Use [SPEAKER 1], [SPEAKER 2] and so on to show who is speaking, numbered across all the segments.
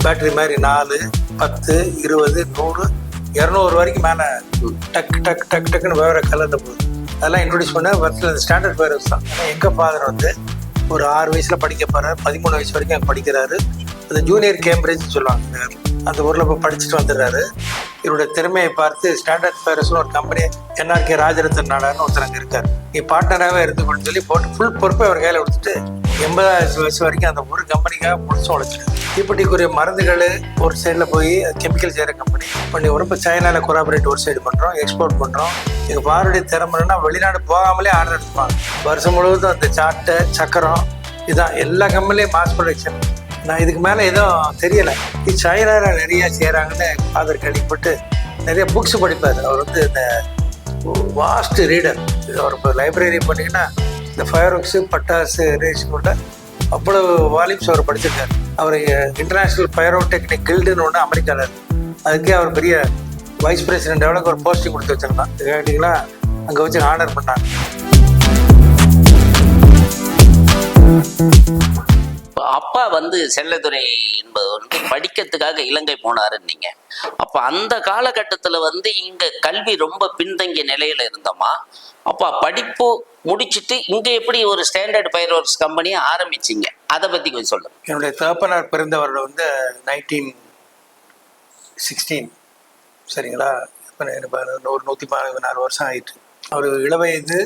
[SPEAKER 1] Battery மாதிரி 4, 10, 20, 100, 200 வரைக்கும் மேலே டக் டக் டக் டக்குன்னு வேறு கலரில் போகுது. அதெல்லாம் இன்ட்ரடியூஸ் பண்ண வருஷத்தில் ஸ்டாண்டர்ட் ஃபயர் ஹவுஸ் தான். எங்கள் ஃபாதர் வந்து ஒரு 6 வயசில் படிக்க போகிறார், 13 வயசு வரைக்கும் அங்கே படிக்கிறாரு. அது ஜூனியர் கேம்பிரிட்ஜ் சொல்லுவாங்க, அந்த ஊரில் போய் படிச்சுட்டு வந்துடுறாரு. இவருடைய திறமையை பார்த்து ஸ்டாண்டர்ட் ஃபயர் ஹவுஸ்னு ஒரு கம்பெனி NRK ராஜரத்ன நாடார்னு ஒருத்தர் அங்கே இருக்கார், நீ பார்ட்னராகவே இருந்துக்கணும்னு சொல்லி போட்டு ஃபுல் பொறுப்பை அவர் கையில் கொடுத்துட்டு 80 வயசு வரைக்கும் அந்த ஒரு கம்பெனிக்காக முடிச்சு உழைச்சிட்டு தீப்பெட்டிக்குரிய மருந்துகள் ஒரு சைடில் போய் கெமிக்கல் செய்கிற கம்பெனி பண்ணி வரும். இப்போ சைனாவில் கொலாபரேட் ஒரு சைடு பண்ணுறோம், எக்ஸ்போர்ட் பண்ணுறோம். எங்கள் பாருடைய திறமைன்னா வெளிநாடு போகாமலே ஆர்டர் எடுத்துப்பாங்க. வருஷம் முழுவதும் அந்த சாட்டை சக்கரம் இதுதான் எல்லா கம்பெனிலையும் மாஸ் ப்ரொடக்ஷன். நான் இதுக்கு மேலே எதுவும் தெரியலை. சைனாவில் நிறையா செய்கிறாங்கன்னு ஃபாதர் கேள்விப்பட்டு நிறைய புக்ஸ் படிப்பார். அவர் வந்து இந்த வாஸ்ட் ரீடர். அவர் இப்போ லைப்ரரி பண்ணிங்கன்னா இந்த ஃபயர் ஒர்க்ஸு பட்டாசு ரேஷனோட அவ்வளவு வால்யூம்ஸ் அவர் படிச்சிருக்காரு. அவர் இன்டர்நேஷ்னல் ஃபயரோ டெக்னிக் கில்டுன்னு ஒன்று அமெரிக்காவில் இருக்குது. அதுக்கே அவர் பெரிய வைஸ் பிரசிடென்ட் லெவலுக்கு ஒரு போஸ்டிங் கொடுத்து வச்சிருந்தான். கேட்டிங்களா, அங்கே வச்சு ஆனர் பண்ணாங்க.
[SPEAKER 2] அப்பா வந்து செல்லதுரை என்பவர் வந்து படிக்கிறதுக்காக இலங்கை போனாருன்னீங்க. அப்ப அந்த காலகட்டத்துல வந்து இங்க கல்வி ரொம்ப பின்தங்கிய நிலையில இருந்தோமா? அப்ப படிப்பு முடிச்சுட்டு இங்க எப்படி ஒரு ஸ்டாண்டர்ட் ஃபயர் ஒர்க்ஸ் கம்பெனியை ஆரம்பிச்சிங்க, அதை பத்தி கொஞ்சம் சொல்லுங்க.
[SPEAKER 1] என்னுடைய தகப்பனார் பிறந்தவர் வந்து 1916, சரிங்களா? இப்போ ஒரு 114 வருஷம் ஆயிட்டு. அவர் இளவயது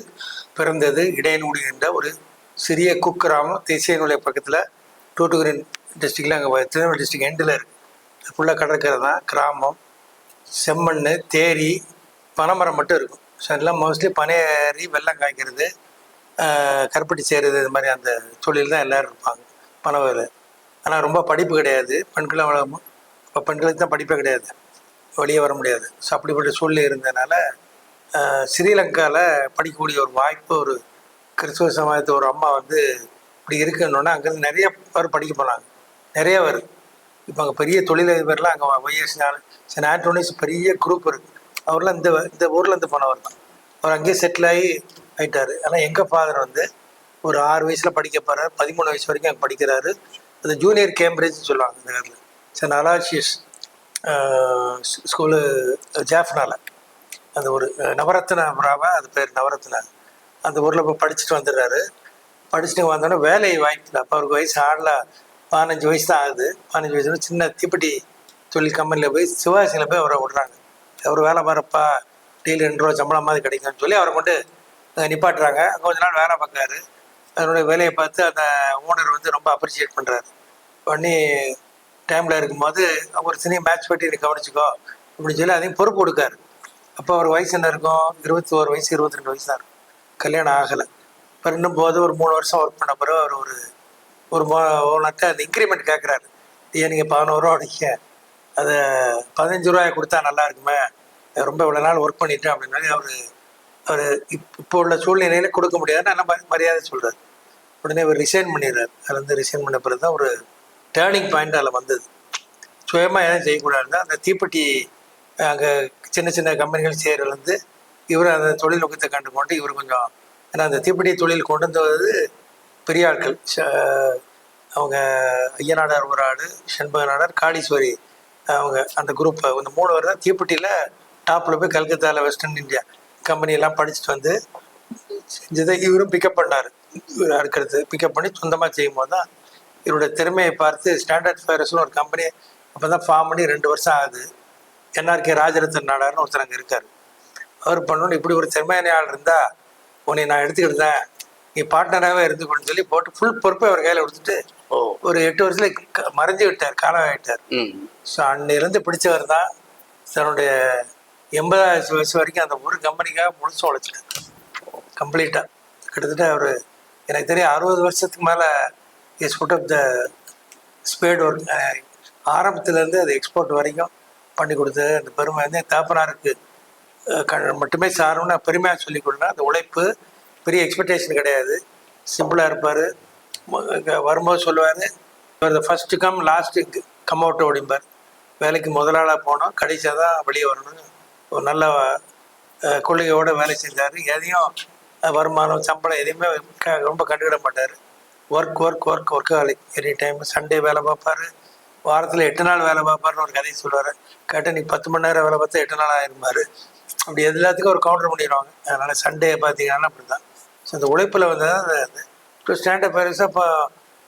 [SPEAKER 1] பிறந்தது இடையனூடி என்ற ஒரு சிறிய குக்கிராமம், தேசிய நூலை பக்கத்தில் டூட்டுகுரின் டிஸ்ட்ரிக்டில், அங்கே திருநெல்வேலி டிஸ்ட்ரிக்ட் எண்டில் இருக்குது. ஃபுல்லாக கடற்கரை தான், கிராமம், செம்மண், தேரி, பனைமரம் மட்டும் இருக்கும். ஸோ எல்லாம் மோஸ்ட்லி பனையேறி வெள்ளம் காய்க்கிறது, கருப்பட்டி செய்கிறது, இது மாதிரி அந்த தொழில் தான் எல்லோரும் இருப்பாங்க, பனை வேலை. ஆனால் ரொம்ப படிப்பு கிடையாது. பெண்களும் வளரும், இப்போ பெண்களுக்கு தான் படிப்பே கிடையாது, வெளியே வர முடியாது. ஸோ அப்படிப்பட்ட சூழ்நிலை இருந்ததுனால ஸ்ரீலங்காவில் படிக்கக்கூடிய ஒரு வாய்ப்பு ஒரு கிறிஸ்துவ சமயத்து ஒரு அம்மா வந்து இப்படி இருக்குன்னொன்னே அங்கேருந்து நிறைய பேர் படிக்க போனாங்க, நிறைய பேர். இப்போ அங்கே பெரிய தொழிலதிபர்லாம் அங்கே YS சென்ட் ஆண்டோனிஸ் பெரிய குரூப் இருக்குது. அவர்லாம் இந்த ஊர்லேருந்து போனவர் தான். அவர் அங்கேயே செட்டில் ஆகிட்டார். ஆனால் எங்கள் ஃபாதர் வந்து ஒரு 6 வயசில் படிக்க போகிறார், 13 வயசு வரைக்கும் அங்கே படிக்கிறாரு. அது ஜூனியர் கேம்பிரிட்ஜ்னு சொல்லுவாங்க இந்த நேரில். சென்ட் அலாசியஸ் ஸ்கூலு ஜாஃப்னால, அது ஒரு நவரத்ன புறாவா, அது பேர் நவரத்னா. அந்த ஊரில் போய் படிச்சுட்டு வந்துடுறாரு. படிச்சுட்டு வந்தோடனே வேலை வாய்ப்பில்லை. அப்போ அவருக்கு வயசு 15 வயசு தான் ஆகுது. 15 வயசுல சின்ன தீப்பெட்டி தொழில் கம்பெனியில் போய் சிவாசியில் போய் அவரை விடுறாங்க. அவர் வேலை பாருப்பா, டெய்லி 2 ரூபா சம்பளம் மாதிரி கிடைக்கும்னு சொல்லி அவரை கொண்டு நிப்பாட்டுறாங்க. கொஞ்ச நாள் வேலை பார்க்குறாரு. அதனுடைய வேலையை பார்த்து அந்த ஓனர் வந்து ரொம்ப அப்ரிஷியேட் பண்ணுறாரு. பண்ணி டைமில் இருக்கும்போது ஒரு சினிமா மேட்ச் பற்றி நீ கவனிச்சிக்கோ அப்படின்னு சொல்லி அதையும் பொறுப்பு கொடுக்காரு. அப்போ அவர் வயசு என்ன இருக்கும், 21 வயசு 22 வயசு தான் இருக்கும். கல்யாணம் ஆகலை. இப்போ இன்னும் போது ஒரு 3 வருஷம் ஒர்க் பண்ண பிறகு அவர் ஒரு ஓனர்கிட்ட அந்த இன்க்ரிமெண்ட் கேட்குறாரு. ஏன் நீங்கள் 11 ரூபா அடிக்க, அதை 15 ரூபாய் கொடுத்தா நல்லா இருக்குமே, ரொம்ப இவ்வளோ நாள் ஒர்க் பண்ணிட்டேன் அப்படின்னாலே அவர் இப்போ உள்ள சூழ்நிலையில கொடுக்க முடியாதுன்னு நல்லா மரியாதை சொல்கிறார். உடனே அவர் ரிசைன் பண்ணிடுறாரு. அதில் வந்து ரிசைன் பண்ண பிறகு தான் ஒரு டேர்னிங் பாயிண்ட் அதில் வந்தது. சுயமாக எதுவும் செய்யக்கூடாதுன்னா அந்த தீப்பெட்டி அங்கே சின்ன சின்ன கம்பெனிகள் செய்கிறதுலேருந்து இவர் அந்த தொழில்நுட்பத்தை கண்டு கொண்டு இவர் கொஞ்சம், ஏன்னா அந்த தீப்பெட்டி தொழில் கொண்டு வந்தது பெரிய ஆட்கள். அவங்க ஐயநாடார் ஒரு ஆள், செண்பக நாடார், காளீஸ்வரி, அவங்க அந்த குரூப், இந்த 3 பேர் தான் தீப்பெட்டியில் டாப்பில் போய் கல்கத்தாவில் வெஸ்டர்ன் இந்தியா கம்பெனியெல்லாம் படிச்சுட்டு வந்து செஞ்சதை இவரும் பிக்கப் பண்ணார். இவர் அடுக்கிறது பிக்கப் பண்ணி சொந்தமாக செய்யும் போது தான் இவருடைய திறமையை பார்த்து ஸ்டாண்டர்ட் ஃபயர் ஹவுஸ்னு ஒரு கம்பெனி அப்போ தான் ஃபார்ம் பண்ணி 2 வருஷம் ஆகுது. NRK ராஜரத்ன நாடார்னு ஒருத்தர் அங்கே இருக்கார். அவர் பண்ணணும், இப்படி ஒரு திறமையான ஆள் இருந்தால் உன்னை நான் எடுத்துக்கிட்டேன், நீ பார்ட்னராகவே இருந்துக்கணும்னு சொல்லி போட்டு ஃபுல் பொறுப்பை அவர் கையில் கொடுத்துட்டு ஒரு 8 வருஷத்துல மறைஞ்சு விட்டார், காலம் ஆகிட்டார். ஸோ அன்னிலேருந்து பிடிச்சவர் தான். தன்னுடைய 80 வயசு வரைக்கும் அந்த ஒரு கம்பெனிக்காக முழுசும் உழைச்சிட்டார் கம்ப்ளீட்டாக. கிட்டத்தட்ட அவர் எனக்கு தெரியும் 60 வருஷத்துக்கு மேலே is put up the spade work. ஆரம்பத்துலேருந்து அது எக்ஸ்போர்ட் வரைக்கும் பண்ணி கொடுத்து அந்த பெருமை வந்து தாப்பனாருக்கு மட்டுமே சாரணும்னு பெருமையாக சொல்லி கொடுனா. அந்த உழைப்பு பெரிய எக்ஸ்பெக்டேஷன் கிடையாது, சிம்பிளாக இருப்பார். வரும்போது சொல்லுவார், the first come last come out அப்படிம்பார். வேலைக்கு முதலாளாக போனோம், கடைசியாக தான் வெளியே வரணும்னு ஒரு நல்ல கொள்கையோடு வேலை செஞ்சார். எதையும் வருமானம் சம்பளம் எதையுமே ரொம்ப கண்டுக்கிட மாட்டார். Work work work workaholic. Any time Sunday வேலை பார்ப்பார், வாரத்தில் 8 நாள் வேலை பார்ப்பாருன்னு ஒரு கதையை சொல்லுவார். கேட்டால் நீ 10 மணி நேரம் வேலை பார்த்தா 8 நாள் ஆயிருப்பார். அப்படி எல்லாத்துக்கும் ஒரு கவுண்டர் பண்ணிடுவாங்க. அதனால் சண்டே பார்த்தீங்கன்னா அப்படி தான். ஸோ இந்த உழைப்பில் வந்து இப்போ ஸ்டாண்டப் பைரஸாக இப்போ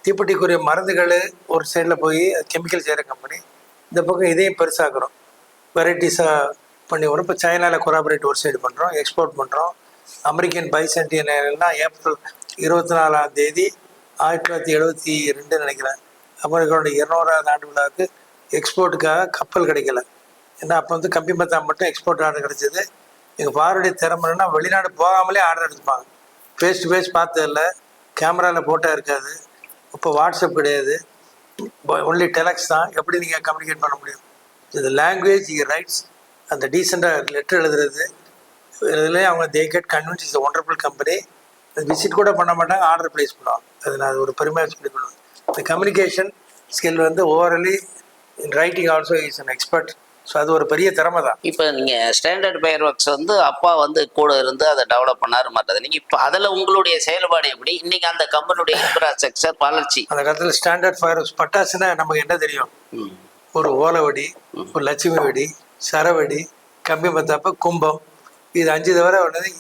[SPEAKER 1] தீப்பெட்டிக்குரிய மருந்துகள் ஒரு சைடில் போய் கெமிக்கல் செய்கிற கம்பெனி, இந்த பக்கம் இதையும் பெருசாக்குறோம், வெரைட்டிஸாக பண்ணி வரும். இப்போ சைனாவில் கொலாபரேட் ஒரு சைடு பண்ணுறோம், எக்ஸ்போர்ட் பண்ணுறோம். அமெரிக்கன் பைசென்டியனல்னால் ஏப்ரல் 24ஆம் தேதி 1972 நினைக்கிறேன், அமெரிக்காவோட 200வது ஆண்டு விழாவுக்கு எக்ஸ்போர்ட்டுக்காக கப்பல் கிடைக்கல. ஏன்னா அப்போ வந்து கம்பி மத்தாம் மட்டும் எக்ஸ்போர்ட் ஆர்டர் கிடைச்சது. எங்கள் பாருடைய திறமைன்னா வெளிநாடு போகாமலே ஆர்டர் எடுத்துப்பாங்க. ஃபேஸ் டு ஃபேஸ் பார்த்ததில்ல, கேமராவில் போட்டோ இருக்காது, இப்போ வாட்ஸ்அப் கிடையாது, ஒன்லி டெலக்ஸ் தான். எப்படி நீங்கள் கம்யூனிகேட் பண்ண முடியும்? இது லாங்குவேஜ் ரைட்ஸ், அந்த டீசெண்டாக லெட்டர் எழுதுறது, இதுலேயே அவங்க they get convince is wonderful company. Visit கூட பண்ண மாட்டாங்க, ஆர்டர் ப்ளேஸ் பண்ணுவாங்க. அது நான் ஒரு பெருமையாக சொல்லி கொடுவேன். இந்த கம்யூனிகேஷன் ஸ்கில் வந்து overall in writing also is an expert. So அது ஒரு பெரிய திறமை தான்.
[SPEAKER 2] இப்போ நீங்கள் ஸ்டாண்டர்ட் ஃபயர் ஒர்க்ஸ் வந்து அப்பா வந்து கூட இருந்து அதை டெவலப் பண்ணாரு மாட்டது. நீங்கள் இப்போ அதில் உங்களுடைய செயல்பாடு எப்படி? இன்னைக்கு அந்த கம்பெனியுடைய இன்ஃப்ராஸ்ட்ரக்சர் வளர்ச்சி.
[SPEAKER 1] அந்த காலத்தில் ஸ்டாண்டர்ட் ஃபயர் ஒர்க்ஸ் பட்டாசுன்னா நமக்கு என்ன தெரியும்? ஒரு ஓலை வெடி, ஒரு லட்சுமி வெடி, சரவெடி, கம்பி மத்தாப்பு, கும்பம், இது 5 தவிர ஒன்று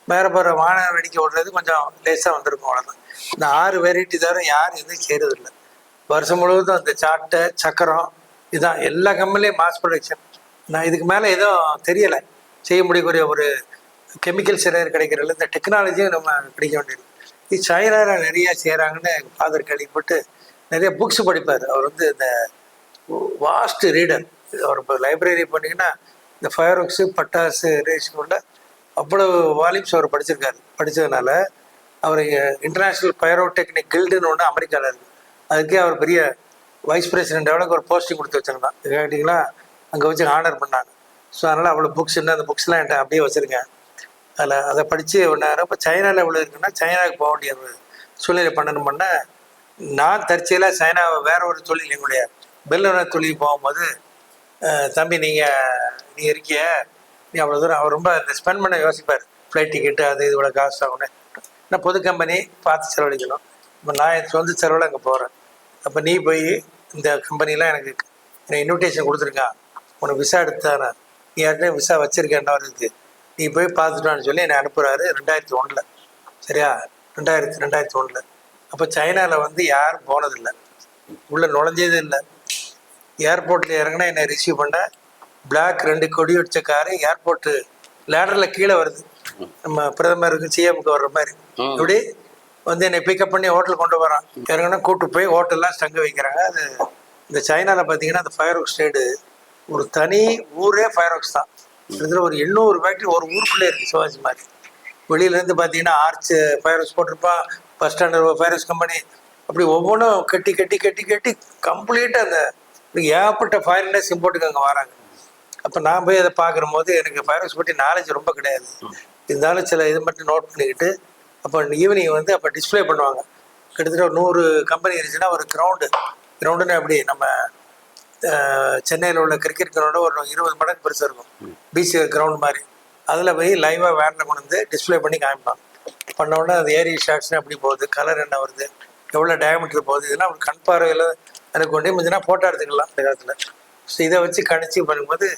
[SPEAKER 1] வேறு போகிற வாகன வெடிக்க ஓடுறது கொஞ்சம் லேஸாக வந்திருக்கும், அவ்வளோதான். இந்த 6 வெரைட்டி தவிர யாரும் எதுவும் செய்கிறதில்லை. வருஷம் முழுவதும் அந்த சாட்டை சக்கரம் இதுதான் எல்லா கம்பெனிலையும் மாஸ் ப்ரொடக்ஷன். நான் இதுக்கு மேலே எதுவும் தெரியலை செய்ய முடியக்கூடிய ஒரு கெமிக்கல் சிறையர் கிடைக்கிறதில்ல. இந்த டெக்னாலஜியும் நம்ம கிடைக்க வேண்டியது. இது சைனாவில் நிறையா செய்கிறாங்கன்னு எங்கள் ஃபாதர் கேள்விப்பட்டு நிறைய புக்ஸ் படிப்பார். அவர் வந்து இந்த வாஸ்ட் ரீடர். அவர் இப்போ லைப்ரரி பண்ணிங்கன்னா இந்த ஃபயர் ஒர்க்ஸு பட்டாசு ரேஷனோட அவ்வளோ வால்யூம்ஸ் அவர் படிச்சிருக்காரு. படித்ததுனால அவர் இன்டர்நேஷ்னல் பைரோடெக்னிக் கில்டுன்னு ஒன்று அமெரிக்காவில் இருக்குது. அதுக்கே அவர் பெரிய வைஸ் பிரசிடென்ட் அளவுக்கு ஒரு போஸ்டிங் கொடுத்து வச்சுருந்தான். கேட்டிங்களா, அங்கே வச்சு ஆனர் பண்ணாங்க. ஸோ அதனால் அவ்வளோ புக்ஸ் என்ன, அந்த புக்ஸ்லாம் என்கிட்ட அப்படியே வச்சுருக்கேன். அதை படித்து ஒன்றாயிரம். இப்போ சைனாவில் எவ்வளோ இருக்குன்னா சைனாவுக்கு போக வேண்டிய ஒரு சூழ்நிலை பண்ணணும்னா நான் தற்செயலாக சைனாவை வேற ஒரு தொழில், எங்களுடைய பெல்லோன தொழில் போகும்போது, தம்பி நீ இருக்கிய, நீ அவ்வளோ தூரம் அவர் ரொம்ப இந்த ஸ்பெண்ட் பண்ண யோசிப்பார். ஃப்ளைட் டிக்கெட்டு அது இது இவ்வளோ காசு ஆகுன்னு. நான் பொது கம்பெனி பார்த்து செலவழிக்கணும். இப்போ நான் என் சொந்த செலவில் அங்கே போகிறேன். அப்போ நீ போய் இந்த கம்பெனிலாம் எனக்கு இன்விடேஷன் கொடுத்துருக்கான், உனக்கு விசா எடுத்தானே, நீ யார்கிட்ட விசா வச்சுருக்கேன் இருக்குது, நீ போய் பார்த்துட்டான்னு சொல்லி என்னை அனுப்புகிறாரு 2001. சரியா, 2001. அப்போ சைனாவில் வந்து யாரும் போனதில்லை, உள்ளே நுழைஞ்சதே இல்லை. ஏர்போர்ட்டில் இறங்கினா என்னை ரிசீவ் பண்ண பிளாக் 2 கொடி வச்ச காரு ஏர்போர்ட்டு லேடரில் கீழே வருது. நம்ம பிரதமருக்கு சிஎம்க்கு வர்ற மாதிரி இப்படி வந்து என்னை பிக்கப் பண்ணி ஹோட்டல் கொண்டு வரான். இறங்கினா கூப்பிட்டு போய் ஹோட்டல்லாம் தங்க வைக்கிறாங்க. அது இந்த சைனாவில் பார்த்தீங்கன்னா அந்த ஃபயர் ஒர்க்ஸ் சைடு ஒரு தனி ஊரே ஃபயர் ஒர்க்ஸ் தான். இதில் ஒரு 800 ஃபேக்ட்ரி ஒரு ஊருக்குள்ளே இருக்குது, சிவாஜி மாதிரி. வெளியிலேருந்து பார்த்தீங்கன்னா ஆர்ச் ஃபயர் ஒர்க்ஸ் போட்டிருப்பான், bus standard fire works company, அப்படி ஒவ்வொன்றும் கட்டி கட்டி கட்டி கட்டி கம்ப்ளீட்டாக அந்த ஏகப்பட்ட ஃபயர் இண்டஸ்ட்ரி இம்போர்ட்டுக்கு அங்கே வராங்க. அப்போ நான் போய் அதை பார்க்குற போது எனக்கு ஃபயர் ஒர்க்ஸ் பற்றி நாலேஜ் ரொம்ப கிடையாது. இருந்தாலும் சில இது மட்டும் நோட் பண்ணிக்கிட்டு அப்போ ஈவினிங் வந்து அப்போ டிஸ்பிளே பண்ணுவாங்க. கிட்டத்தட்ட ஒரு 100 கம்பெனி இருந்துச்சுன்னா ஒரு கிரவுண்டுன்னு அப்படி நம்ம சென்னையில் உள்ள கிரிக்கெட் கிரவுண்டு ஒரு 20 மடங்கு பெருசாக இருக்கும், பிசி கிரவுண்ட் மாதிரி. அதில் போய் லைவாக வேனில் கொண்டு வந்து டிஸ்பிளே பண்ணி காமிப்பாங்க. பண்ணோடனே அது ஏரியல் ஷாட்ஸ்னு எப்படி போகுது, கலர் என்ன வருது, எவ்வளோ டயமீட்டர் போகுது, இதெல்லாம் ஒரு கண் பார்வையில் எனக்கு கொண்டு முடிஞ்சுன்னா ஃபோட்டோ எடுத்துக்கலாம் அந்த காலத்தில். ஸோ இதை வச்சு கணிச்சு பண்ணும்போது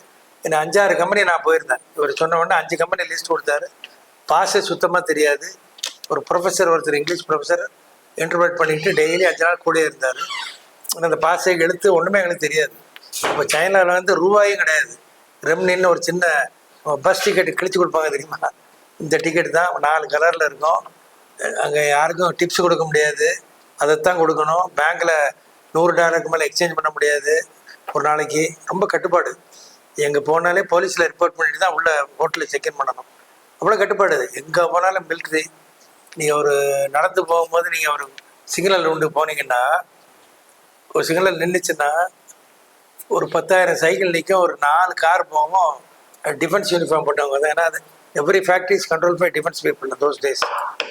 [SPEAKER 1] என்ன 5-6 கம்பெனி நான் போயிருந்தேன். இவர் சொன்ன உடனே 5 கம்பெனி லிஸ்ட் கொடுத்தாரு. பாஷை சுத்தமாக தெரியாது. ஒரு ப்ரொஃபஸர், ஒருத்தர் இங்கிலீஷ் ப்ரொஃபஸர் இன்டர்பிரேட் பண்ணிட்டு டெய்லி 5 நாள் கூட இருந்தார். அந்த பாஷை எழுத்து ஒன்றுமே எங்களுக்கு தெரியாது. இப்போ சைனாவில் வந்து ரூபாயும் கிடையாது. ரெம்னின்னு ஒரு சின்ன பஸ் டிக்கெட்டு கிழிச்சு கொடுப்பாங்க தெரியுமா, இந்த டிக்கெட் தான் 4 கலரில் இருக்கும். அங்கே யாருக்கும் டிப்ஸ் கொடுக்க முடியாது, அதைத்தான் கொடுக்கணும். பேங்க்கில் $100 மேலே எக்ஸ்சேஞ்ச் பண்ண முடியாது ஒரு நாளைக்கு. ரொம்ப கட்டுப்பாடு. எங்கே போனாலே போலீஸில் ரிப்போர்ட் பண்ணிட்டு தான் உள்ள ஹோட்டலில் செக்இன் பண்ணணும். அவ்வளோ கட்டுப்பாடு. எங்கே போனாலும் மிலிட்ரி. நீங்கள் ஒரு நடந்து போகும்போது நீங்கள் ஒரு சிக்னல் உண்டு போனீங்கன்னா, ஒரு சிக்னல் நின்றுச்சுன்னா ஒரு 10,000 சைக்கிள் நிற்கும், ஒரு 4 கார் போகும். டிஃபென்ஸ் யூனிஃபார்ம் போட்டவங்க தான். ஏன்னா அது every factories control by defence people. Those days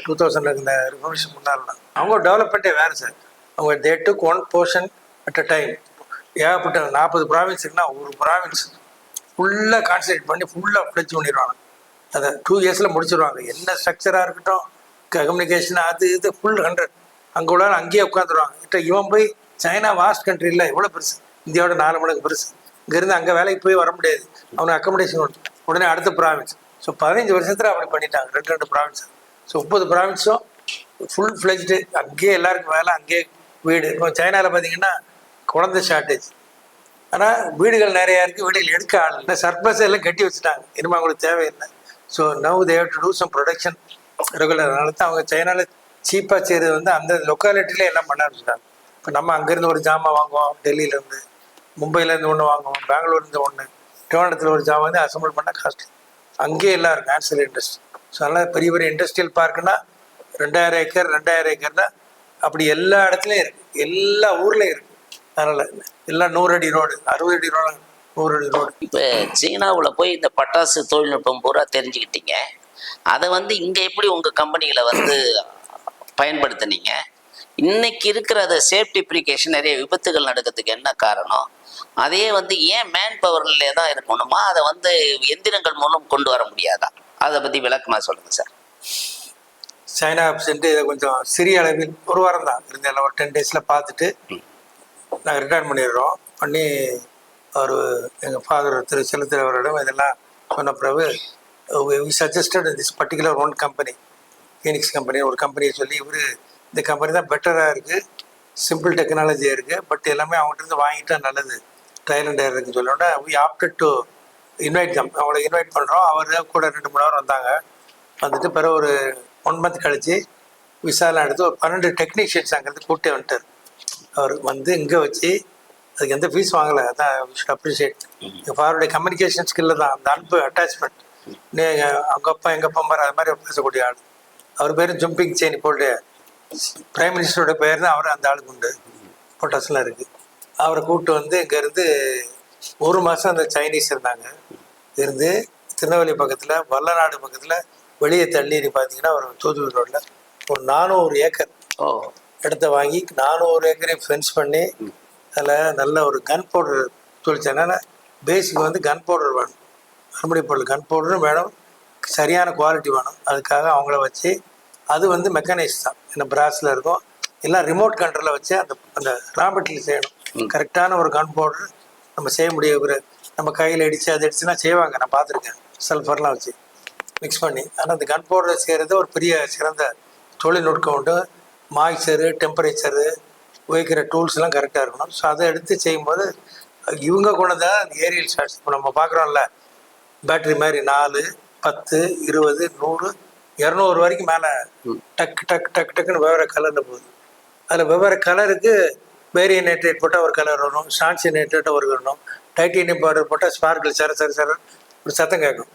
[SPEAKER 1] 2000 இந்த ரிவல்யூஷன் முன்னாள்லாம் அவங்க டெவலப்மெண்ட்டே வேறு சார். அவங்க they took 1 portion at a time. ஏகப்பட்ட 40 ப்ராவின்ஸ் இருக்குன்னா ஒரு ப்ராவின்ஸ் ஃபுல்லாக கான்சன்ட்ரேட் பண்ணி ஃபுல்லாக ஃப்ளெஜ் பண்ணிடுவாங்க. அதை 2 இயர்ஸில் முடிச்சிடுவாங்க. என்ன ஸ்ட்ரக்சராக இருக்கட்டும், கம்யூனிகேஷன், அது இது ஃபுல் 100. அங்கே உள்ள அங்கேயே உட்காந்துருவாங்க. இவன் போய் சைனா வாஸ்ட் கண்ட்ரி இல்லை, எவ்வளோ பெருசு, இந்தியாவோட 4 மடங்கு பெருசு. இங்கேருந்து அங்கே வேலைக்கு போய் வர முடியாது, அவனுக்கு அக்கமடேஷன் உடனே அடுத்த ப்ராவின்ஸ். ஸோ 15 வருஷத்தில் அப்படி பண்ணிட்டாங்க, 2 ப்ராவின்ஸ். ஸோ 30 ப்ராவின்ஸும் ஃபுல் ஃப்ளெஜ்டு, அங்கேயே எல்லாருக்கும் வேலை, அங்கேயே வீடு. இப்போ சைனாவில் பார்த்தீங்கன்னா குழந்தை ஷார்ட்டேஜ், ஆனால் வீடுகள் நிறையா இருக்குது, வீடுகள் எடுக்க ஆள் இல்லை, சர்ப்ளஸ் எல்லாம் கட்டி வச்சுட்டாங்க, இனிமேல் அவங்களுக்கு தேவையில்லை. So now they have to do some production regular. அதனால தான் அவங்க சைனாவில் சீப்பாக செய்கிறது வந்து அந்த லொக்காலிட்டியிலே எல்லாம் பண்ண ஆரம்பிச்சிட்டாங்க. இப்போ நம்ம அங்கேருந்து ஒரு ஜாமான் வாங்குவோம், டெல்லியிலேருந்து, மும்பையிலேருந்து ஒன்று வாங்குவோம், பெங்களூர்லேருந்து ஒன்று, திருவனந்தபுரத்தில் ஒரு ஜாமான் வந்து அசம்பிள் பண்ண காஸ்ட்லி. அங்கேயே எல்லாம் இருக்கும் ஆன்சல் இண்டஸ்ட்ரி. ஸோ அதனால் பெரிய பெரிய இண்டஸ்ட்ரியல் பார்க்குன்னா 2000 ஏக்கர் 2000 ஏக்கர்னா அப்படி எல்லா இடத்துலையும் இருக்குது, எல்லா ஊர்லேயும் இருக்குது. அதனால் எல்லாம் 100 அடி ரோடு, 60 அடி ரோடு, 100 அடி ரோடு.
[SPEAKER 2] இப்போ சீனாவில் போய் இந்த பட்டாசு தொழில்நுட்பம் பூரா தெரிஞ்சுக்கிட்டீங்க, அதை வந்து இங்கே எப்படி உங்கள் கம்பெனியில் வந்து பயன்படுத்துனீங்க? இன்னைக்கு இருக்கிற அந்த சேஃப்டி ப்ரிகாஷன், நிறைய விபத்துகள் நடக்கிறதுக்கு என்ன காரணம்? அதே வந்து ஏன் மேன் பவர்ல தான் இருக்கணுமா, அதை வந்து எந்திரங்கள் மூலம் கொண்டு வர முடியாதா? அதை பற்றி விளக்கமாக சொல்லுங்கள் சார்.
[SPEAKER 1] சைனா சென்று இதை கொஞ்சம் சிறிய அளவில் ஒரு வாரம் தான் இருந்தாலும் ஒரு 10 டேஸில் பார்த்துட்டு நாங்கள் ரிட்டர்ன் பண்ணிடுறோம். பண்ணி அவர் எங்கள் ஃபாதர் திரு செலுத்துறவரிடம் இதெல்லாம் சொன்ன பிறகு we suggested this particular one company, phoenix company, ஒரு கம்பெனியை சொல்லி இவர் இந்த கம்பெனி தான் பெட்டராக இருக்குது, சிம்பிள் டெக்னாலஜியாக இருக்குது, பட் எல்லாமே அவங்ககிட்ட வாங்கிட்டா நல்லது, ட்ரையல் அண்ட் எரர் இருக்குன்னு சொல்லோன்னா we opted to invite them. அவங்கள இன்வைட் பண்ணுறோம். அவர் கூட 2-3 ஹவர் வந்தாங்க. வந்துட்டு பிறகு ஒரு 1 மந்த் கழிச்சு விசாலாம் எடுத்து ஒரு 12 டெக்னீஷியன்ஸ் அங்கேருந்து கூப்பிட்டே வந்துட்டார். அவர் வந்து இங்கே வச்சு அதுக்கு எந்த ஃபீஸ் வாங்கலை. அதான் ஷுட் அப்ரிஷியேட். அவருடைய கம்யூனிகேஷன் ஸ்கில்ல தான் அந்த அன்பு, அட்டாச்மெண்ட். அவங்க அப்பா எங்கள் அப்பா மாதிரி அது மாதிரி பேசக்கூடிய ஆள். அவர் பேர் ஜம்பிங் செயின் போட்டு பிரைம் மினிஸ்டரோட பேர் தான் அவர், அந்த ஆளுக்கு உண்டு, போட்டோஸ்லாம் இருக்குது. அவரை கூப்பிட்டு வந்து இங்கேருந்து 1 மாதம் அந்த சைனீஸ் இருந்தாங்க. இருந்து திருநெல்வேலி பக்கத்தில் வல்லநாடு பக்கத்தில் வெளியே தள்ளி பார்த்தீங்கன்னா ஒரு தூத்துக்குடி ரோட்டில் ஒரு 400 ஏக்கர் இடத்த வாங்கி 400 ஏக்கரையும் ஃபென்ஸ் பண்ணி அதில் நல்ல ஒரு கன் பவுடர் தொழிற்சாலை. பேஸுக்கு வந்து கன் பவுடர் வேணும், மறுபடி பொருள் கன் பவுடரும் வேணும், சரியான குவாலிட்டி வேணும். அதுக்காக அவங்கள வச்சு அது வந்து மெக்கானைஸ் தான், என்ன பிராஸில் இருக்கும், எல்லாம் ரிமோட் கண்ட்ரோலில் வச்சு அந்த அந்த ரா மெட்டீரியல் செய்யணும். கரெக்டான ஒரு கன் பவுடர் நம்ம செய்ய முடியாது. நம்ம கையில் அடித்து அது அடிச்சுன்னா செய்வாங்க, நான் பார்த்துருக்கேன், சல்ஃபர்லாம் வச்சு மிக்ஸ் பண்ணி. ஆனால் அந்த கன் பவுடர் செய்கிறது ஒரு பெரிய சிறந்த தொழில்நுட்பம் உண்டு. மாய்ச்சரு, டெம்பரேச்சரு, வைக்கிற டூல்ஸ்லாம் கரெக்டாக இருக்கணும். ஸோ அதை எடுத்து செய்யும்போது இவங்க கொண்டு தான் அந்த ஏரியல் ஷாட்ஸ் இப்போ நம்ம பார்க்குறோம்ல, பேட்ரி மாதிரி 4, 10, 20, 100, 200 வரைக்கும் மேலே டக்கு டக்கு டக்கு டக்குன்னு வெவ்வேறு கலரில் போகுது. அதில் வெவ்வேறு கலருக்கு வேரியன் நைட்ரேட் போட்டால் ஒரு கலர் வரும், சான்சி நைட்ரேட்டை ஒரு வரணும், டைட்டேனியம் பவுடர் போட்டால் ஸ்பார்க்கிள் சர ஒரு சத்தம் கேட்கும்,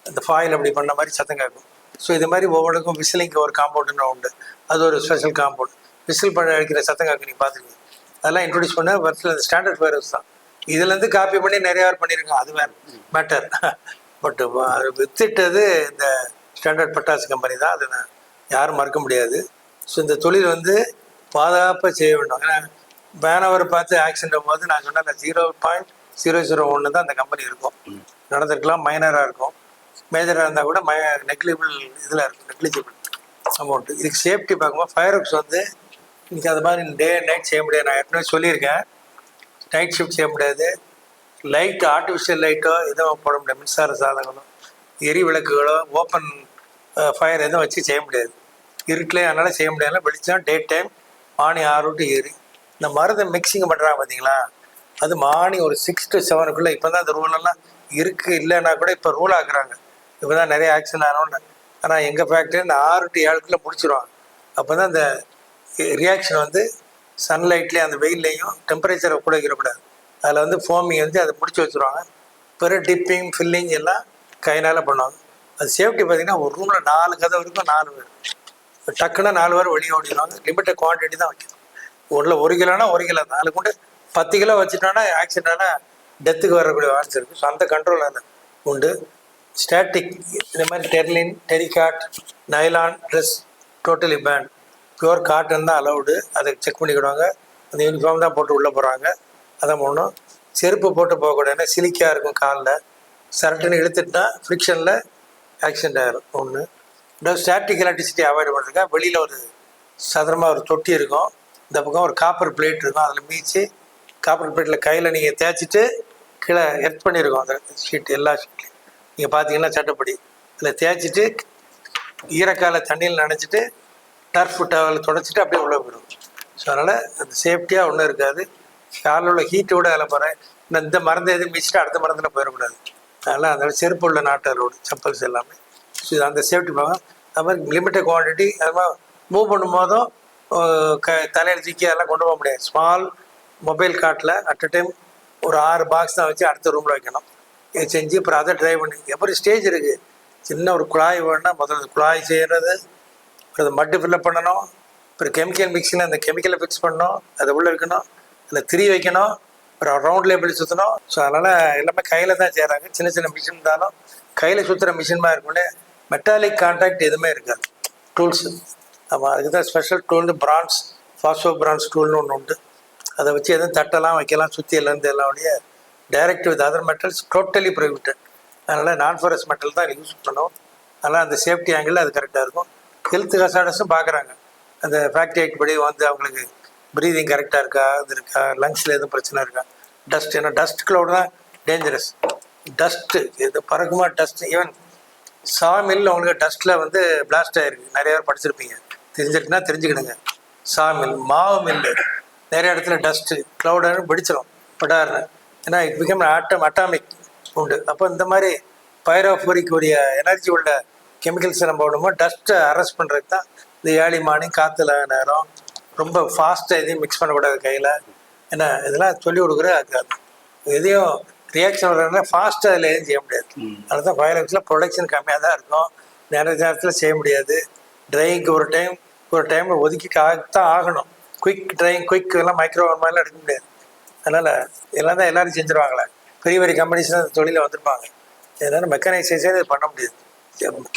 [SPEAKER 1] இந்த ஃபாயில் அப்படி பண்ண மாதிரி சத்தம் கேட்கும். ஸோ இது மாதிரி ஒவ்வொன்றுக்கும் விசிலிங்க்கு ஒரு காம்பவுண்டுன்னு உண்டு, அது ஒரு ஸ்பெஷல் காம்பவுண்ட். விசில் பண்ண அடிக்கிற சத்தம் கேட்க நீங்கள் பார்த்துருக்கீங்க. அதெல்லாம் இன்ட்ரடியூஸ் பண்ண வருஷத்தில் அந்த ஸ்டாண்டர்ட் வைரஸ் தான். இதுலேருந்து காப்பி பண்ணி நிறைய பேர் பண்ணியிருக்காங்க, அது வேறு மேட்டர். பட் வித்துட்டது இந்த ஸ்டாண்டர்ட் பட்டாசு கம்பெனி தான், அதை நான் யாரும் மறக்க முடியாது. ஸோ இந்த தொழில் வந்து பாதுகாப்பாக செய்ய வேண்டும். ஏன்னா பேனவரை பார்த்து ஆக்சிடென்ட் போது நான் சொன்னேன் 0.001 தான் அந்த கம்பெனி இருக்கும், நடந்திருக்கலாம், மைனராக இருக்கும். மேஜராக இருந்தால் கூட நெக்லிபிள் இதில் இருக்கும், நெக்லிஜிபிள் அமௌண்ட்டு. இதுக்கு சேஃப்டி பார்க்கும்போது ஃபயர் ஒர்க்ஸ் வந்து இன்றைக்கி அது மாதிரி டே அண்ட் நைட் செய்ய முடியாது. நான் ஏற்கனவே சொல்லியிருக்கேன், நைட் ஷிஃப்ட் செய்ய முடியாது. லைட் ஆர்டிஃபிஷியல் லைட்டோ எதுவும் போட முடியாது, மின்சார சாதனங்களோ எரி விளக்குகளோ ஓப்பன் ஃபயர் எதுவும் வச்சு செய்ய முடியாது. இருட்டிலே அதனால் செய்ய முடியாது. வெளிச்சம் டே டைம் மார்னிங் 6 to 7. இந்த மருந்தை மிக்சிங் பண்ணுறாங்க பார்த்தீங்களா, அது மார்னிங் ஒரு 6 to 7 இப்போ தான் அந்த ரூலெல்லாம் இருக்குது, இல்லைன்னா கூட இப்போ ரூல் ஆக்குறாங்க. இப்போ தான் நிறைய ஆக்சிடென்ட் ஆனோன்னு. ஆனால் எங்கள் ஃபேக்ட்ரி இந்த 6 to 7 முடிச்சிடுவாங்க. அப்போ தான் அந்த ரியாக்ஷன் வந்து சன்லைட்லேயும் அந்த வெயில்லையும் டெம்பரேச்சரை கூட இருக்கக்கூடாது. அதில் வந்து ஃபோமிங் வந்து அதை முடிச்சு வச்சுருவாங்க. பிறகு டிப்பிங் ஃபில்லிங் எல்லாம் கையினால் பண்ணுவாங்க. அது சேஃப்டி பார்த்திங்கன்னா ஒரு ரூமில் 4 கதவு இருக்கும், 4 பேர் டக்குன்னா 4 பேர் வெளியே ஓடிடுவாங்க. லிமிட்டட் குவான்டிட்டி தான் வைக்கணும். ஒன்றில் 1 கிலோனா 1 கிலோ, 4 குண்டு 10 கிலோ வச்சுட்டோன்னா ஆக்சிடென்டான டெத்துக்கு வரக்கூடிய வாய்ஸ் இருக்குது. ஸோ அந்த கண்ட்ரோல் அதில் உண்டு. ஸ்டாட்டிக் இந்த மாதிரி terylene, terrycot, nylon dress totally ban. Pure cotton தான் அலவுடு, அதை செக் பண்ணிக்கிடுவாங்க. அந்த யூனிஃபார்ம் தான் போட்டு உள்ளே போகிறாங்க, அதான் போகணும். செருப்பு போட்டு போகக்கூடாது, சிலிக்காக இருக்கும் காலில், சரட்டுன்னு இழுத்துட்டுனா ஃப்ரிக்ஷனில் ஆக்சிடென்ட் ஆகிரும். ஒன்று. ஸ்டாட்டிக் எலக்ட்ரிசிட்டி அவாய்ட் பண்ணுறதுக்காக வெளியில் ஒரு சதுரமாக ஒரு தொட்டி இருக்கும், இந்த பக்கம் ஒரு காப்பர் பிளேட் இருக்கும், அதில் மீச்சு காப்பர் பிளேட்டில் கையில் நீங்கள் தேய்ச்சிட்டு கீழே எர்த் பண்ணியிருக்கோம் அந்த ஷீட், எல்லா ஷீட்லையும் நீங்கள் பார்த்தீங்கன்னா சட்டப்படி அதில் தேய்ச்சிட்டு ஈரக்கால தண்ணியில் நனைச்சிட்டு டர்ஃப் டவலில் தொடச்சிட்டு அப்படியே உள்ளே போயிடும். ஸோ அதனால் அந்த சேஃப்டியாக ஒன்றும் இருக்காது. காலில் உள்ள ஹீட்டோட அதில் போகிறேன், இந்த மருந்தை எதுவும் மிச்சிட்டு அடுத்த மருந்தில் போயிடக்கூடாது. அதனால் அதனால செருப்பு உள்ள நாட்டரோடு செப்பல்ஸ் எல்லாமே. ஸோ அந்த சேஃப்டி பார்க்கும். அது மாதிரி லிமிட்டட் குவான்டிட்டி, அது மாதிரி மூவ் பண்ணும்போதும் தலையில் தூக்கி அதெல்லாம் கொண்டு போக முடியாது. ஸ்மால் மொபைல் காட்டில் அட் அ டைம் ஒரு 6 பாக்ஸ் தான் வச்சு அடுத்த ரூமில் வைக்கணும். இதை செஞ்சு அப்புறம் அதை ட்ரைவ் பண்ணி எப்படி ஸ்டேஜ் இருக்குது. சின்ன ஒரு குழாய் வேணுன்னா முதல்ல குழாய் செய்கிறது, அப்புறம் மட்டு ஃபில்லப் பண்ணணும், அப்புறம் கெமிக்கல் மிக்ஸில் அந்த கெமிக்கலை ஃபிக்ஸ் பண்ணணும், அதை உள்ளே வைக்கணும், அதில் திரி வைக்கணும், அப்புறம் ரவுண்ட் லேபிள் சுற்றணும். ஸோ அதனால் எல்லாமே கையில் தான் செய்கிறாங்க. சின்ன சின்ன மிஷின் இருந்தாலும் கையில் சுற்றுற மிஷின் மாதிரி இருக்கும்ல, மெட்டாலிக் கான்டாக்ட் எதுவுமே இருக்காது டூல்ஸு. ஆமாம், அதுக்கு தான் special tool bronze, phosphor bronze டூல்னு ஒன்று உண்டு. அதை வச்சு எதுவும் தட்டெல்லாம் வைக்கலாம், சுற்றி எல்லாம் எல்லாவுடைய direct with other metals totally prohibited. அதனால் நான் ஃபெரஸ் மெட்டல் தான் யூஸ் பண்ணுவோம். அதனால் அந்த சேஃப்டி ஆங்கிள் அது கரெக்டாக இருக்கும். ஹெல்த் ஹசார்டஸும் பார்க்குறாங்க. அந்த ஃபேக்ட்ரி ஆக்ட் படி வந்து அவங்களுக்கு ப்ரீதிங் கரெக்டாக இருக்கா, இது இருக்கா, லங்ஸில் எதுவும் பிரச்சனை இருக்கா, டஸ்ட், ஏன்னா டஸ்ட் க்ளவுட் தான் டேஞ்சரஸ். டஸ்ட்டு இது பறக்குமா டஸ்ட். ஈவன் சாமில் உங்களுக்கு டஸ்ட்டில் வந்து பிளாஸ்ட் ஆகிருக்கு, நிறைய பேர் படிச்சிருப்பீங்க, தெரிஞ்சிருக்குன்னா தெரிஞ்சுக்கிடுங்க. சாமில், மாவு மில்லு, நிறைய இடத்துல டஸ்ட்டு க்ளவுடாக பிடிச்சிடும் படாருன்னு. ஏன்னா இட் பிகம் அட்டாமிக் உண்டு. அப்போ இந்த மாதிரி பைரோஃபோரிக் உடைய எனர்ஜி உள்ள கெமிக்கல்ஸை நம்ம விடுமோ டஸ்ட்டை அரெஸ்ட் பண்ணுறதுக்கு தான் இந்த ஏர்லி மார்னிங் காற்றுல நேரம் ரொம்ப ஃபாஸ்ட்டாக எதையும் மிக்ஸ் பண்ணக்கூடாது கையில். ஏன்னா இதெல்லாம் சொல்லி கொடுக்குற எதையும் ரியாக்ஷன் வர்றதுனா ஃபாஸ்ட்டாக அதில் எதுவும் செய்ய முடியாது. அதனால தான் ஃபயர் ப்ரொடக்ஷன் கம்மியாக தான் இருக்கும், நிறைய நேரத்தில் செய்ய முடியாது. ட்ரையிங்க்கு ஒரு டைம் ஒதுக்கி தான் ஆகணும். குயிக் ட்ரையிங், குயிக் எல்லாம் மைக்ரோவேவ் மாதிரிலாம் எடுக்க முடியாது. அதனால் எல்லாம் தான் எல்லோரும் செஞ்சுருவாங்களே, பெரிய பெரிய கம்பெனிஸ்லாம் அந்த தொழிலில் வந்திருப்பாங்க. இதனால் மெக்கானைசேஷன் இது பண்ண முடியாது.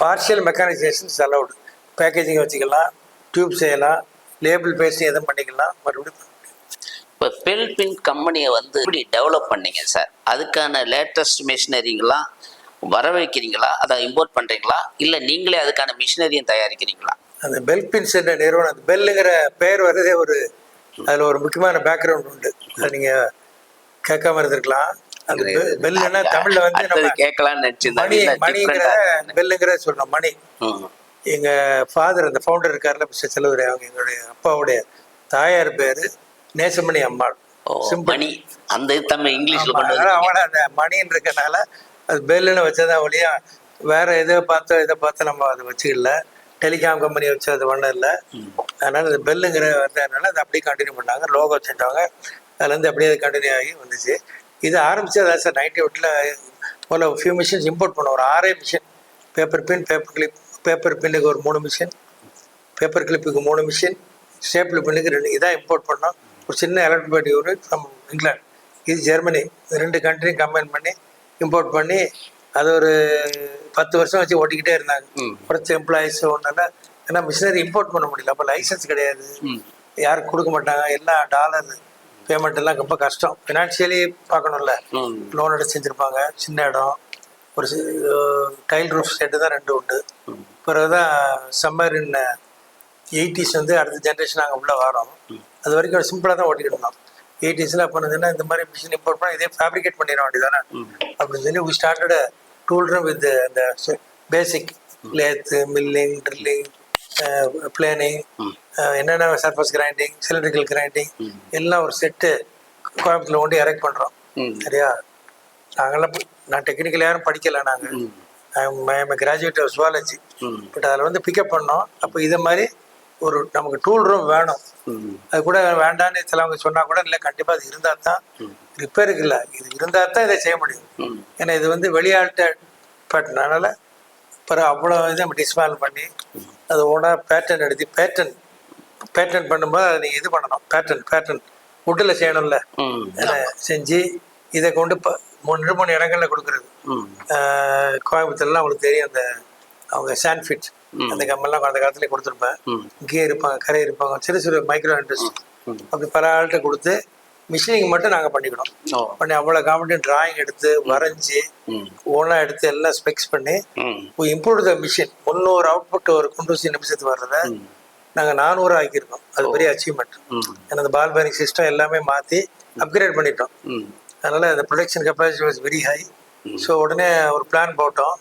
[SPEAKER 1] Partial mechanisation allowed. பேக்கேஜிங் வச்சுக்கலாம், டியூப் செய்யலாம், லேபிள் பேஸ்டிங் எதுவும் பண்ணிக்கலாம், மறுபடியும்.
[SPEAKER 2] இப்போ பெல்பின் கம்பெனியை வந்து எப்படி டெவலப் பண்ணீங்க சார்? அதுக்கான லேட்டஸ்ட் மிஷினரிங்கெல்லாம் வர வைக்கிறீங்களா, அதை இம்போர்ட் பண்ணுறீங்களா, இல்லை நீங்களே அதுக்கான மிஷினரியும் தயாரிக்கிறீங்களா?
[SPEAKER 1] அந்த பெல்பின்ஸ் என்ற நிறுவனம், அந்த பெல்லுங்கிற பெயர் வர்றதே அதில் ஒரு முக்கியமான பேக்ரவுண்ட் உண்டு. அது நீங்கள் கேட்காம இருந்திருக்கலாம். அந்த பெல்லுன்னா தமிழில் வந்து நம்ம
[SPEAKER 2] கேட்கலான்னு
[SPEAKER 1] மணிங்கிற பெல்லுங்கிற சொல்கிறோம். மணி எங்கள் ஃபாதர், அந்த ஃபவுண்டர் இருக்காருல மிஸ்டர் செல்வதுரை, அவங்க எங்களுடைய அப்பாவுடைய தாயார் பேர் நேசமணி அம்மாள்.
[SPEAKER 2] மணி அந்த தமிழ் இங்கிலீஷ்ல
[SPEAKER 1] அவங்கள அந்த மணின்னு இருக்கனால அது பெல்லுன்னு வச்சதான் ஒழியா வேற இதை பார்த்து நம்ம அதை வச்சுக்கல. டெலிகாம் கம்பெனி வச்சு அது ஒன்றும் இல்லை. அதனால அந்த பெல்லுங்கிற வந்ததுனால அதை அப்படியே கண்டினியூ பண்ணாங்க. லோகோ செஞ்சாங்க, அதுலேருந்து அப்படியே அது கண்டினியூ ஆகி வந்துச்சு. இது ஆரம்பிச்சு அதான் சார் 98ல் முதல்ல ஃபியூ மிஷின்ஸ் இம்போர்ட் பண்ணோம். ஒரு 6 மிஷின், பேப்பர் பின், பேப்பர் கிளிப், பேப்பர் பின்னுக்கு ஒரு 3 மிஷின், பேப்பர் கிளிப்புக்கு 3 மிஷின், ஸ்டேப்பிள் பின்னுக்கு 2. இதான் இம்போர்ட் பண்ணோம். ஒரு சின்ன எலக்ட்ரிக் யூனிட் ஃப்ரம் இங்கிலாந்து, இது ஜெர்மனி, 2 கண்ட்ரியும் கம்பைன் பண்ணி இம்போர்ட் பண்ணி அது ஒரு 10 வருஷம் வச்சு ஓட்டிக்கிட்டே இருந்தாங்க. குறைச்ச எம்ப்ளாயிஸ் ஒன்றால. ஏன்னா மிஷினரி இம்போர்ட் பண்ண முடியல, அப்போ லைசன்ஸ் கிடையாது, யாரும் கொடுக்க மாட்டாங்க, எல்லாம் டாலர் பேமெண்ட் எல்லாம் ரொம்ப கஷ்டம். ஃபினான்ஷியலி பார்க்கணும்ல, லோன் எடுத்து செஞ்சுருப்பாங்க. சின்ன இடம், ஒரு டைல் ரூஃப் செட்டு தான் 2 உண்டு. பிறகுதான் சம்மர் இன் 80s வந்து அடுத்த ஜென்ரேஷன் நாங்கள் உள்ளே வரோம். அது வரைக்கும் சிம்பிளாக தான் ஓட்டிக்கிட்டு இருந்தோம். 80sல அப்போ இருந்ததுன்னா இந்த மாதிரி மிஷின் இம்போர்ட் பண்ணால் இதே ஃபேப்ரிகேட் பண்ணிட வேண்டியதானே அப்படின்னு சொல்லி we started a tool room with the basic lathe, milling, drilling, planing, என்னென்ன சர்ஃபஸ் கிரைண்டிங், சிலிண்ட்ரிக்கல் கிரைண்டிங் எல்லாம் ஒரு செட்டு கோயம்புத்தூர்ல கொண்டு எரெக்ட் பண்ணுறோம். சரியா, நாங்களாம் நான் டெக்னிக்கல் யாரும் படிக்கலை, நாங்கள் கிராஜுவேட் ஆஃப் ஜுவாலஜி. பட் அதில் வந்து பிக்கப் பண்ணோம். அப்போ இதை மாதிரி ஒரு நமக்கு டூல் ரூம் வேணும். அது கூட வேண்டான்னு சிலவங்க சொன்னா கூட இல்லை, கண்டிப்பாக அது இருந்தால் தான் ரிப்பேருக்கு இல்லை, இது இருந்தால் தான் இதை செய்ய முடியும். ஏன்னா இது வந்து வெளியாள்கிட்ட பட்டனால பிறகு அவ்வளோ இதை நம்ம டிஸ்மேல் பண்ணி அது ஓனாக பேட்டர்ன் எடுத்து பேட்டர்ன் பண்ணும்போது அதை நீங்கள் இது பண்ணணும். பேட்டர்ன் வுட்டில் செய்யணும்ல, செஞ்சு இதை கொண்டு 3 இடங்கள்ல கொடுக்குறது. கோயம்புத்தூர்லாம் அவங்களுக்கு தெரியும், அந்த அவங்க சாண்ட்ஃபிட் அந்த கம்பெல்லாம் அந்த காலத்துல கொடுத்துருப்பேன். இங்கேயே இருப்பாங்க, கரை இருப்பாங்க, சிறு மைக்ரோ இண்டஸ்ட்ரி, அப்படி பல ஆள்கிட்ட கொடுத்து மிஷினிங் மட்டும் நாங்கள் பண்ணிக்கணும். பண்ணி அவ்வளோ காம்படியும் டிராயிங் எடுத்து வரைஞ்சி ஓனா எடுத்து எல்லாம் ஸ்பெக்ஸ் பண்ணி இம்ப்ரூவ் த மிஷின். 300 அவுட்புட் ஒரு குண்டூசி நிமிஷத்துக்கு வர்றத நாங்கள் 400 ஆக்கியிருக்கோம். அது பெரிய அச்சீவ்மெண்ட். ஏன்னா அந்த பால் பேரிங் சிஸ்டம் எல்லாமே மாற்றி அப்கிரேட் பண்ணிட்டோம். அதனால் அந்த production capacity was very high. So உடனே ஒரு பிளான் போட்டோம்.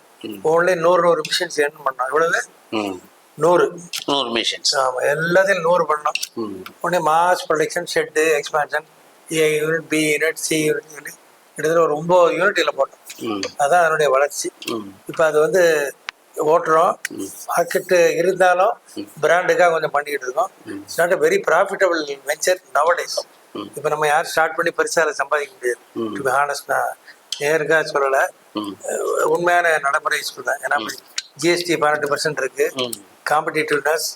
[SPEAKER 1] ஓன்லி 100 மிஷின்ஸ் ஏர்ன் பண்ணோம். எவ்வளவு? 100
[SPEAKER 2] மிஷின்ஸ்.
[SPEAKER 1] ஆமாம், எல்லாத்தையும் 100 பண்ணோம். உடனே mass production, shed, expansion, A unit, B unit, C unit சொல்லி கிட்டத்தட்ட ஒரு 9 யூனிட்டில் போட்டோம். அதான் அதனுடைய வளர்ச்சி. இப்போ அது வந்து ஓட்டுறோம். மார்க்கெட்டு இருந்தாலும் பிராண்டுக்காக கொஞ்சம் பண்ணிக்கிட்டு இருக்கோம். It's not a very profitable venture nowadays. இப்போ நம்ம யாரும் ஸ்டார்ட் பண்ணி பெருசாக சம்பாதிக்க முடியாது. டு பி ஹானஸ்ட், நான் நேருக்காக சொல்லலை, உண்மையான நடைமுறை சொல்றேன். ஏன்னா ஜிஎஸ்டி 18% இருக்கு, காம்படிட்டிவ்னஸ்,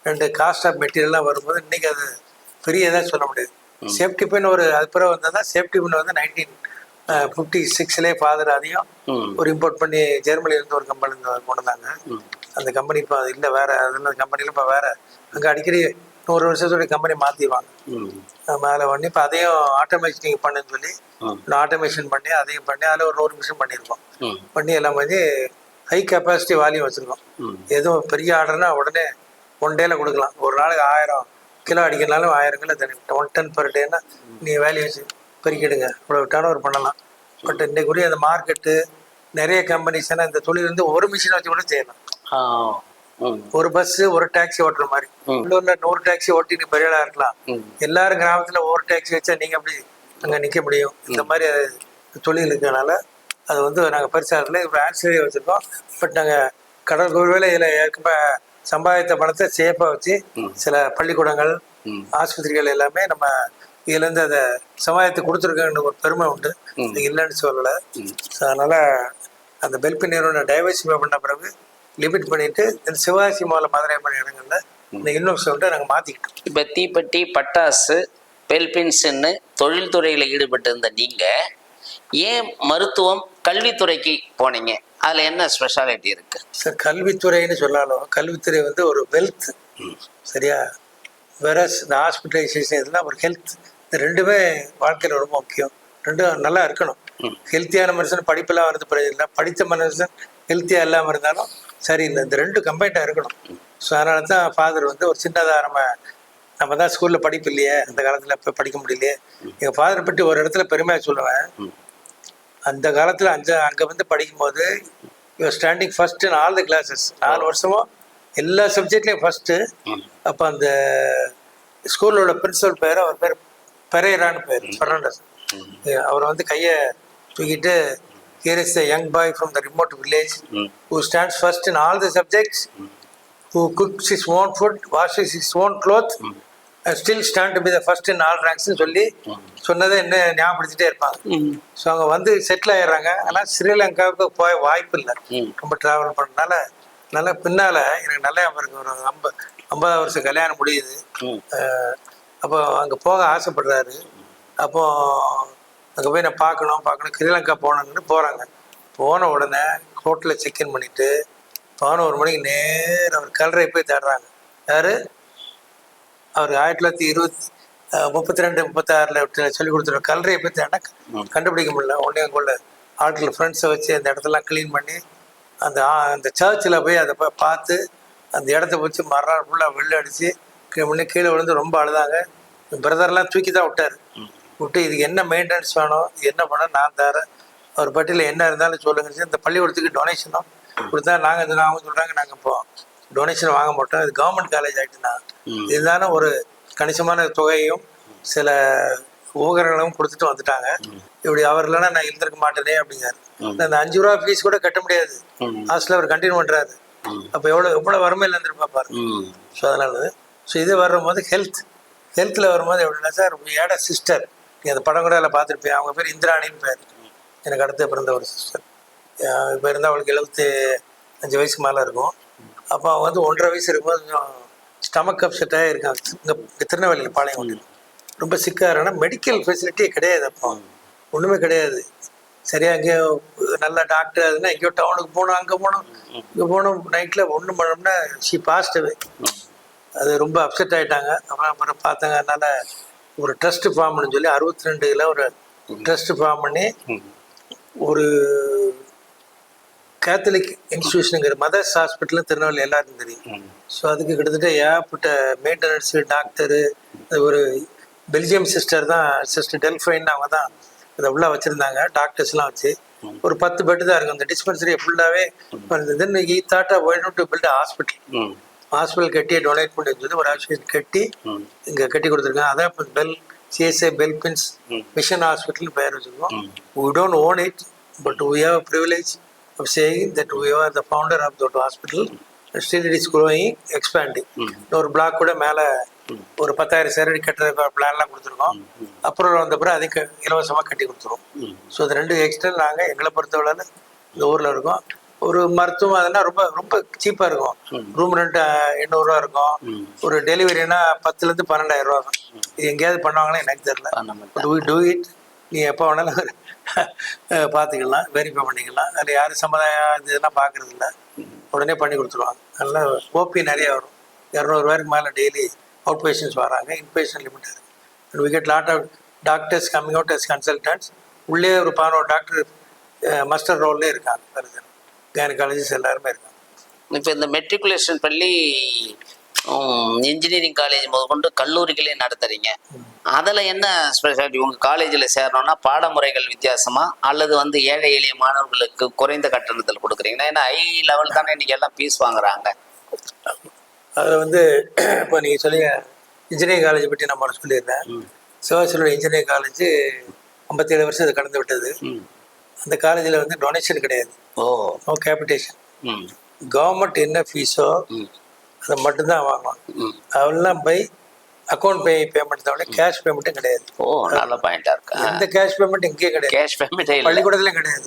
[SPEAKER 1] ரெண்டு காஸ்ட் ஆஃப் மெட்டீரியல்லாம் வரும்போது இன்னைக்கு அது பெரிய இதாக சொல்ல முடியாது. சேஃப்டி பின் ஒரு அது பிறகு வந்ததுன்னா சேஃப்டி பின் வந்து 1956 ஃபாதர் அதையும் ஒரு இம்போர்ட் பண்ணி ஜெர்மனிலேருந்து ஒரு கம்பெனி கொண்டு வந்தாங்க. அந்த கம்பெனி இப்போ இல்லை, வேற அதெல்லாம் கம்பெனியில் இப்போ வேற அங்கே அடிக்கடி 100 வருஷத்துடைய கம்பெனி மாற்றிடுவாங்க. மேலே பண்ணி இப்போ அதையும் ஆட்டோமேஷனிங் பண்ணுன்னு சொல்லி ஆட்டோமேஷன் பண்ணி அதையும் பண்ணி அதில் ஒரு 100 மிஷின் பண்ணியிருக்கோம். பண்ணி எல்லாம் பண்ணி ஹை கெப்பாசிட்டி வால்யூம் வச்சுருக்கோம். எதுவும் பெரிய ஆர்டர்னா உடனே 1 டேல கொடுக்கலாம். ஒரு நாளைக்கு 1000 கிலோ அடிக்கிறனாலும் 1000 கிலோ தனி 1 டன் பெர் டேன்னா நீங்கள் வேல்யூ வச்சு பெருக்கிடுங்க, இவ்வளோ டர்ன் ஓவர் பண்ணலாம். பட் இன்றைக்குரிய அந்த மார்க்கெட்டு நிறைய கம்பெனிஸ் ஏன்னா இந்த தொழில் வந்து ஒரு மிஷினை வச்சு கூட செய்யலாம். ஒரு பஸ் ஒரு டாக்ஸி ஓட்டுற மாதிரி, உள்ளூர்ல 100 டாக்ஸி ஓட்டிட்டு பெரிய ஆளா இருக்கலாம். எல்லாரும் கிராமத்துல ஒரு டாக்ஸி வச்சா நீங்க அப்படி அங்க நிக்க முடியும். இந்த மாதிரி தொழில் இருக்கனால அது வந்து நாங்கள் பெருசாக இப்போ ஆன்சரியை வச்சுருக்கோம். பட் நாங்கள் கடல் ஒருவேளை இதில் ஏற்கனவே சம்பாதித்த பணத்தை சேஃபாக வச்சு சில பள்ளிக்கூடங்கள், ஆஸ்பத்திரிகள் எல்லாமே நம்ம இதுலேருந்து அதை சமாளித்து கொடுத்துருக்கோன்னு ஒரு பெருமை உண்டு. இல்லைன்னு சொல்லலை. ஸோ அதனால் அந்த பெல்பின் நிறுவனம் டைவர்சிஃபை பண்ண பிறகு லிமிட் பண்ணிட்டு இந்த சிவகாசி மாலை மதுரை மாதிரி இடங்கள்ல இந்த இன்னொரு சொல்லிட்டு நாங்கள் மாற்றிக்கிட்டோம்.
[SPEAKER 2] இப்போ தீப்பெட்டி, பட்டாசு, பெல்பின்ஸ்ன்னு தொழில்துறையில் ஈடுபட்டு இருந்த நீங்கள் ஏன் மருத்துவம், கல்வித்துறைக்கு போனீங்க? அதில் என்ன ஸ்பெஷாலிட்டி இருக்கு?
[SPEAKER 1] சார், கல்வித்துறைன்னு சொன்னாலும் கல்வித்துறை வந்து ஒரு வெல்த், சரியா? வேற இந்த ஹாஸ்பிட்டலைசேஷன் இதெல்லாம் ஒரு ஹெல்த், இந்த ரெண்டுமே வாழ்க்கையில் ரொம்ப முக்கியம். ரெண்டும் நல்லா இருக்கணும். ஹெல்த்தியான மனுஷன் படிப்பெல்லாம் வருது பிரயோஜனம் இல்லை, படித்த மனுஷன் ஹெல்த்தியாக இல்லாமல் இருந்தாலும் சரியில்லை. இந்த ரெண்டு கம்பைண்டாக இருக்கணும். ஸோ அதனால தான் ஃபாதர் வந்து ஒரு சின்னதாக நம்ம தான் ஸ்கூலில் படிப்பு இல்லையே, அந்த காலத்தில் இப்போ படிக்க முடியலையே. எங்கள் ஃபாதரை பற்றி ஒரு இடத்துல பெருமையாக சொல்லுவேன். அந்த காலத்தில் அங்கே வந்து படிக்கும்போது you are standing first in all the classes. 4 வருஷமும் எல்லா சப்ஜெக்ட்லேயும் ஃபர்ஸ்ட்டு. அப்போ அந்த ஸ்கூலோட பிரின்சிபல் பேர், அவர் பேர் பெரேரான்னு பேர், ஃபெர்னாண்டஸ். அவர் வந்து கையை தூக்கிட்டு, here is a young boy from the remote village who stands first in all the subjects, who cooks his own food, washes his own clothes, and still stand to be the first in all ranks சொல்லி சொன்னதை என்ன ஞாபகப்படுத்திட்டே இருப்பாங்க. So அவங்க வந்து settle ஆயிடுறாங்க. ஆனால் ஸ்ரீலங்காவுக்கு போய வாய்ப்பு இல்லை, ரொம்ப ட்ராவல் பண்ணனால. நல்லா பின்னால் எனக்கு நல்லா இருக்கு, ஒரு 50 வருஷம் கல்யாணம் முடியுது. அப்போ அங்கே போக ஆசைப்படுறாரு. அப்போ அங்கே போய் நான் பார்க்கணும் ஸ்ரீலங்கா போகணுன்னு போகிறாங்க. போன உடனே ஹோட்டலில் செக்இன் பண்ணிவிட்டு 11 மணிக்கு நேரம் அவர் கல்லறை போய் தேடுறாங்க. யார்? அவர் 1932-36 சொல்லி கொடுத்துருவார். கல்லறையை போய் தேடினா கண்டுபிடிக்க முடியல. உடனே அங்கே உள்ள ஆட்கள் ஃப்ரெண்ட்ஸை வச்சு அந்த இடத்தெல்லாம் க்ளீன் பண்ணி அந்த சர்ச்சில் போய் அதை பார்த்து அந்த இடத்த வச்சு மறுநாள் ஃபுல்லாக வெள்ளை அடித்து முன்னே கீழே விழுந்து ரொம்ப அழுதாங்க. பிரதர்லாம் தூக்கி தான் விட்டார். விட்டு இதுக்கு என்ன மெயின்டெனன்ஸ் வேணும், என்ன பண்ண நான் தரேன், அவர் பட்டியலில் என்ன இருந்தாலும் சொல்லுங்க. இந்த பள்ளிக்கூடத்துக்கு டொனேஷனும் கொடுத்தா நாங்கள் அவங்க சொல்கிறாங்க, நாங்கள் இப்போ டொனேஷன் வாங்க மாட்டோம், இது கவர்மெண்ட் காலேஜ் ஆகிட்டுனா இதுதானே ஒரு கணிசமான தொகையும் சில உபகரணங்களும் கொடுத்துட்டு வந்துட்டாங்க. இப்படி அவர் இல்லைன்னா நான் இருந்திருக்க மாட்டேனே அப்படிங்காரு. அந்த 5 ரூபா ஃபீஸ் கூட கட்ட முடியாது. ஹாஸ்டலில் அவர் கண்டினியூ பண்ணுறாரு. அப்போ எவ்வளோ வறுமையில் இருந்திருப்பா பாருங்க. ஸோ அதனால இது வரும்போது ஹெல்த்தில் வரும்போது எப்படின்னா சார், ஏட சிஸ்டர், நீ அந்த படம் கூட அதில் பார்த்துருப்பேன். அவங்க பேர் இந்திராணின்னு பேர். எனக்கு அடுத்து பிறந்த ஒரு சிஸ்டர். இப்போ இருந்தால் அவளுக்கு 75 வயசுக்கு மேலே இருக்கும். அப்போ அவங்க வந்து 1.5 வயசு இருக்கும்போது கொஞ்சம் ஸ்டமக் அப்செட்டாக இருக்காங்க. இங்கே திருநெல்வேலியில் பாளையம் ரொம்ப சிக்காருன்னா மெடிக்கல் ஃபெசிலிட்டியே கிடையாது. அப்போ ஒன்றுமே கிடையாது. சரியாக அங்கேயோ நல்ல டாக்டர் அதுன்னா எங்கேயோ டவுனுக்கு போகணும், அங்கே போகணும், இங்கே போகணும். நைட்டில் ஒன்றும் பண்ணோம்னா ஷி பாஸ்ட் அவே. அது ரொம்ப அப்செட் ஆகிட்டாங்க. அப்புறம் பார்த்தாங்க. அதனால் ஒரு ட்ரஸ்ட் ஃபார்ம் பண்ணி சொல்லி 62 ஒரு ட்ரஸ்ட் ஃபார்ம் பண்ணி ஒரு கேத்தலிக் இன்ஸ்டியூஷனுங்கிற மதர்ஸ் ஹாஸ்பிட்டல் திருநெல்வேலி எல்லாருக்கும் தெரியும். ஸோ அதுக்கு கிட்டத்தட்ட ஏகப்பட்ட மெயின்டெனன்ஸு, டாக்டரு, ஒரு பெல்ஜியம் சிஸ்டர் தான், சிஸ்டர் டெல்ஃபைன், அவங்க தான் இதை உள்ளே வச்சுருந்தாங்க, டாக்டர்ஸ்லாம் வச்சு. ஒரு 10 பெட்டு தான் இருக்கும் அந்த டிஸ்பென்சரியை ஃபுல்லாகவே. Then he thought why not to build hospital கட்டி டொனேட் பண்ணி சொல்லி ஒரு ஹாஸ்பிட்டல் கட்டி இங்கே கட்டி கொடுத்துருக்காங்க. அதான் இப்போ CSI பெல்பின்ஸ் மிஷன் ஹாஸ்பிட்டல் பேர் வச்சுருக்கோம். We don't own it, but we have a privilege of saying that we are the founder of that hospital. Still it is growing, expanding. ஒரு பிளாக் கூட மேலே ஒரு 10,000 சதுரடி கட்டுற பிளான்லாம் கொடுத்துருக்கோம். அப்புறம் வந்த பிறகு அதுக்கு இலவசமாக கட்டி கொடுத்துருவோம். ஸோ அது 2 எக்ஸ்டென்ட் நாங்கள் எங்களை பொறுத்தவரையில் இந்த ஊரில் இருக்கோம். ஒரு மருத்துவம் அதெல்லாம் ரொம்ப ரொம்ப சீப்பாக இருக்கும். ரூம் ரெண்ட் 800 ரூபா இருக்கும். ஒரு டெலிவரினா 10,000 to 12,000 ரூபா இருக்கும். இது எங்கேயாவது பண்ணுவாங்களே எனக்கு தெரியல. But we do it. நீ எப்போ வேணாலும் பார்த்துக்கலாம், வெரிஃபை பண்ணிக்கலாம். அதில் யாரும் சமுதாயம் இதெல்லாம் பார்க்குறது இல்லை, உடனே பண்ணி கொடுத்துருவாங்க. நல்லா ஓபி நிறைய வரும். 200 ரூபாய்க்கு மேலே டெய்லி அவுட் பேஷண்ட்ஸ் வராங்க. இன்பேஷண்ட் லிமிட் இருக்குது. And we get lot of doctors coming out as consultants. உள்ளே ஒரு 11 டாக்டர் மாஸ்டர் ரோல்லே இருக்காங்க. கைனகாலஜிஸ்ட் எல்லாருமே இருக்காங்க.
[SPEAKER 2] இப்போ இந்த மெட்ரிகுலேஷன் பள்ளி இன்ஜினியரிங் காலேஜ் முதற்கொண்டு கல்லூரிகளையும் நடத்துறீங்க. அதில் என்ன ஸ்பெஷாலிட்டி? உங்கள் காலேஜில் சேரணும்னா பாடமுறைகள் வித்தியாசமா, அல்லது வந்து ஏழை எளிய மாணவர்களுக்கு குறைந்த கட்டணத்தில் கொடுக்குறீங்கன்னா? ஏன்னா ஹை லெவல் தானே இன்றைக்கி எல்லாம் ஃபீஸ் வாங்குறாங்க.
[SPEAKER 1] அதில் வந்து இப்போ நீங்கள் சொல்லுங்க, இன்ஜினியரிங் காலேஜை பற்றி நம்ம சொல்லியிருந்தேன். சிவாசியோட இன்ஜினியரிங் காலேஜ் 57 வருஷம் அது கடந்து விட்டது. அந்த காலேஜில் வந்து டொனேஷன் கிடையாது. No capitation. கவர்மெண்ட் என்ன ஃபீஸோ அதை மட்டும்தான் வாங்குவாங்க. அதெல்லாம் பை அக்கௌண்ட் பேமெண்ட் தான், கேஷ் பேமெண்ட்டும் கிடையாது.
[SPEAKER 2] நல்ல பாயிண்டா இருக்கு.
[SPEAKER 1] எந்த கேஷ் பேமெண்ட் இங்கே கிடையாது.
[SPEAKER 2] கேஷ் பேமெண்ட்
[SPEAKER 1] பள்ளிக்கூடத்துலையும் கிடையாது.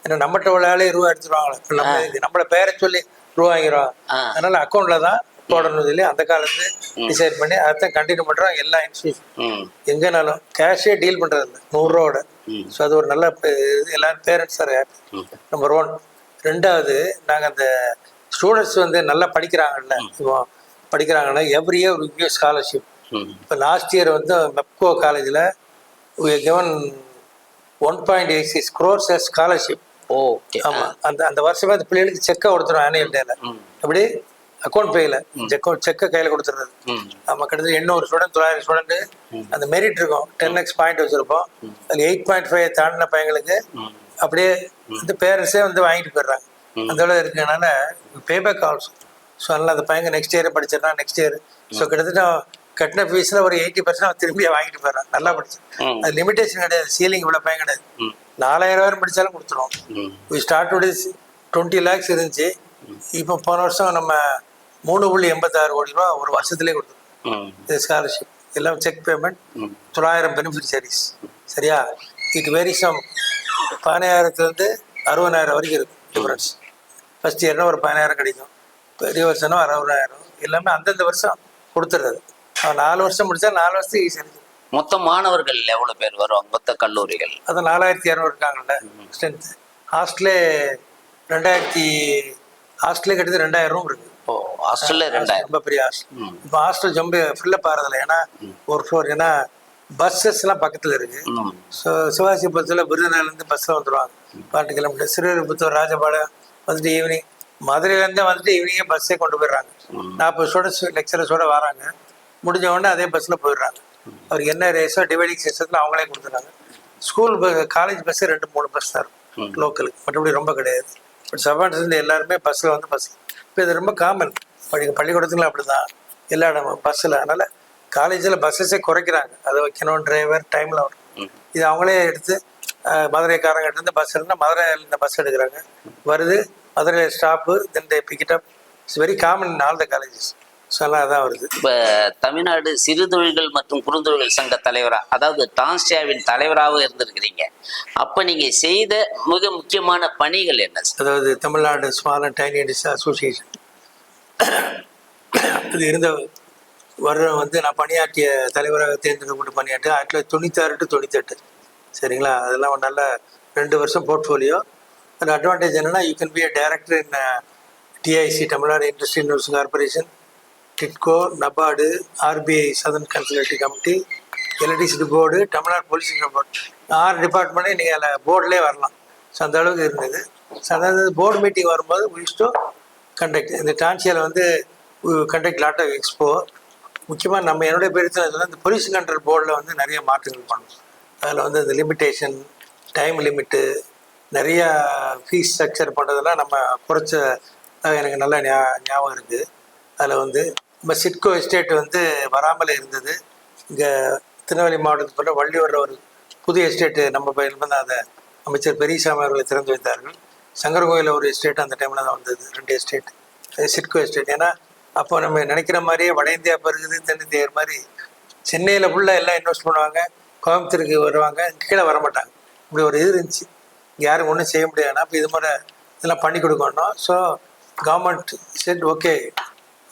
[SPEAKER 1] ஏன்னா நம்மகிட்ட உள்ள ஆளே ரூபா எடுத்துருவாங்களே, நம்மளை பேரை சொல்லி ரூபா வாங்கிடுவோம். அதனால அக்கௌண்ட்ல தான் போடணும் சொல்லி அந்த காலத்துல டிசைட் பண்ணி அதைத்தான் கண்டினியூ பண்றோம். எல்லா இன்ஸ்டியூஷன் எங்கேனாலும் கேஷே டீல் பண்றது இல்லை, 100 ரூபாவோட. ஸோ அது ஒரு நல்ல எல்லாரும் பேரண்ட்ஸ் ஆர் ஹாப்பி. நம்பர் 1. 2வது, நாங்கள் அந்த ஸ்டூடெண்ட்ஸ் வந்து நல்லா படிக்கிறாங்கல்ல, இப்போ படிக்கிறாங்கன்னா every year we give scholarship. இப்போ லாஸ்ட் இயர் வந்து மெப்கோ காலேஜில் given 1.86 crores as ஸ்காலர்ஷிப். ஆமாம், அந்த வருஷமே அந்த பிள்ளைகளுக்கு செக்கை கொடுத்துரும் ஆனுவல் டேல. அப்படி அக்கௌண்ட் பேயில் செக்கை கையில் கொடுத்துருது. நம்ம கிட்டத்தட்ட 800 ஸ்டூடெண்ட் 900 ஸ்டூடெண்ட்டு அந்த மெரிட் இருக்கும். 10x பாயிண்ட் வச்சுருப்போம். அதில் 8.5 தாண்டின பையங்களுக்கு அப்படியே வந்து பேரண்ட்ஸே வந்து வாங்கிட்டு போயிடுறாங்க. அந்த அளவு இருக்கிறதுனால பேபேக் ஆல்சோ. ஸோ அதனால் அந்த பையங்க நெக்ஸ்ட் இயர் படிச்சிடறான். நெக்ஸ்ட் இயர் ஸோ கிட்டத்தட்ட கட்டின ஃபீஸில் ஒரு 80% அவன் திரும்பியே வாங்கிட்டு போயிடறான். நல்லா படிச்சு. அது லிமிடேஷன் கிடையாது, சீலிங் இவ்வளோ பையன் கிடையாது. 4,000 ரூபாய் படித்தாலும் கொடுத்துருவோம். வி ஸ்டார்ட் 20 lakhs இருந்துச்சு. இப்போ போன வருஷம் நம்ம 3.86 கோடி ரூபா ஒரு வருஷத்துலேயே கொடுத்துருவோம். இது ஸ்காலர்ஷிப் எல்லாம் செக் பேமெண்ட். 900 பெனிஃபிஷரிஸ். சரியா? இட் வெரி சம் 15,000 60,000 வரைக்கும் இருக்கும் டிஃபரன்ஸ். ஃபர்ஸ்ட் இயர்னா ஒரு 15,000 கிடைக்கும், பெரிய வருஷம்னா 60,000. எல்லாமே அந்தந்த வருஷம் கொடுத்துறது. 4 வருஷம் முடிச்சா 4 வருஷத்துக்கு ஈஸியாக இருக்குது.
[SPEAKER 2] மொத்த மாணவர்கள் எவ்வளோ பேர் வருவாங்க? மொத்த கல்லூரிகள்
[SPEAKER 1] அது 4,200 இருக்காங்கல்ல ஸ்ட்ரென்த். ஹாஸ்டலே 2000 ஹாஸ்டலே கிட்டத்தட்ட 2,000 ரூம் இருக்கு.
[SPEAKER 2] ஹாஸ்டல்ல 2,000
[SPEAKER 1] ரொம்ப பெரிய ஹாஸ்டல். இப்போ ஹாஸ்டல் ரொம்ப ஃபில்லப் ஆகிறதில்ல, ஏன்னா ஒரு ஃப்ளோர், ஏன்னா பஸ்ஸஸ்லாம் பக்கத்தில் இருக்கு. ஸோ சிவாசி பஸ்ஸில் விருதுநகர்லேருந்து பஸ்ஸில் வந்துடுவாங்க 40 கிலோமீட்டர். சிறுவில்புத்தூர், ராஜபாளையம் வந்துட்டு ஈவினிங், மதுரையிலேருந்தே வந்துட்டு ஈவினிங்கே பஸ்ஸே கொண்டு போயிடுறாங்க. 40 ஸ்டூடெண்ட்ஸ் லெக்சரர்ஸோட வராங்க. முடிஞ்ச உடனே அதே பஸ்ஸில் போயிடுறாங்க. அவருக்கு என்ன ரேஸோ டிவைடிங் சிஸ்டத்தில் அவங்களே கொடுத்துறாங்க. ஸ்கூல் காலேஜ் பஸ்ஸு 2-3 பஸ் தான் இருக்கும் லோக்கலுக்கு, மற்றபடி ரொம்ப கிடையாது. பட் சபான்ஸ் எல்லாருமே பஸ்ஸில் வந்து பஸ்ஸில். இப்போ இது ரொம்ப காமன். பள்ளிக்கூடத்துக்குலாம் அப்படி தான் எல்லா இடமும் பஸ்ஸில். அதனால் காலேஜில் பஸ்ஸஸே குறைக்கிறாங்க. அதை வைக்கணும், டிரைவர் டைமில் வரும். இது அவங்களே எடுத்து மதுரைக்காரங்கிட்ட இருந்து பஸ் இருந்தால் மதுரையிலேருந்து பஸ் எடுக்கிறாங்க, வருது மதுரையில் stop, then they pick it up. It's very common in all the colleges. So எல்லாம் அதான் வருது.
[SPEAKER 2] இப்போ தமிழ்நாடு சிறு தொழில்கள் மற்றும் குறுந்தொழில் சங்க தலைவராக, அதாவது டான்ஸ்டியாவின் தலைவராக இருந்திருக்கிறீங்க. அப்போ நீங்கள் செய்த மிக முக்கியமான பணிகள் என்ன?
[SPEAKER 1] அதாவது Tamil Nadu small and tiny industry association இது இருந்த வருடம் வந்து நான் பணியாற்றிய தலைவராக தேர்ந்தெடுக்கப்பட்டு பணியாற்றி 1996 to 98. சரிங்களா? அதெல்லாம் ஒரு நல்ல 2 வருஷம் போர்ட்ஃபோலியோ. அந்த அட்வான்டேஜ் என்னென்னா, you can be a director in DIC, Tamil Nadu industry investment corporation, TIDCO, NABARD, RBI southern consultative committee, electricity board, Tamil Nadu pollution board, 6 டிபார்ட்மெண்ட்டே நீங்கள் அதில் போர்டிலே வரலாம். ஸோ அந்த அளவுக்கு இருந்தது. ஸோ அதாவது போர்டு மீட்டிங் வரும்போது யூஸ் டு கண்டக்ட். இந்த டான்சியில் வந்து கண்டக்ட் லாட் ஆஃப் எக்ஸ்போ. முக்கியமாக நம்ம என்னுடைய பெருத்தில் இந்த பொல்யூஷன் கண்ட்ரோல் போர்டில் வந்து நிறைய மாற்றங்கள் பண்ணணும். அதில் வந்து இந்த லிமிட்டேஷன், டைம் லிமிட்டு, நிறையா ஃபீஸ் ஸ்ட்ரக்சர் பண்ணுறதெல்லாம் நம்ம குறைச்ச எனக்கு நல்லா ஞாபகம் இருக்குது. அதில் வந்து நம்ம சிட்கோ எஸ்டேட் வந்து வராமல் இருந்தது. இங்கே திருநெல்வேலி மாவட்டத்துக்கு போல வள்ளியூரில் ஒரு புது எஸ்டேட்டு நம்ம பயிர் வந்து அதை அமைச்சர் பெரியசாமி அவர்களை திறந்து வைத்தார்கள். சங்கரகோயிலில் ஒரு எஸ்டேட் அந்த டைமில் தான் வந்தது, 2 எஸ்டேட், சிட்கோ எஸ்டேட். ஏன்னா அப்போ நம்ம நினைக்கிற மாதிரியே வட இந்தியா பெருகுது, தென்னிந்தியா மாதிரி சென்னையில் ஃபுல்லாக எல்லாம் இன்வெஸ்ட் பண்ணுவாங்க, கோயம்புத்தூருக்கு வருவாங்க, கீழே வரமாட்டாங்க. இப்படி ஒரு இது இருந்துச்சு. இங்கே யாரும் ஒன்றும் செய்ய முடியாதுன்னா இப்போ இது மாதிரி இதெல்லாம் பண்ணி கொடுக்கணும். So government set okay.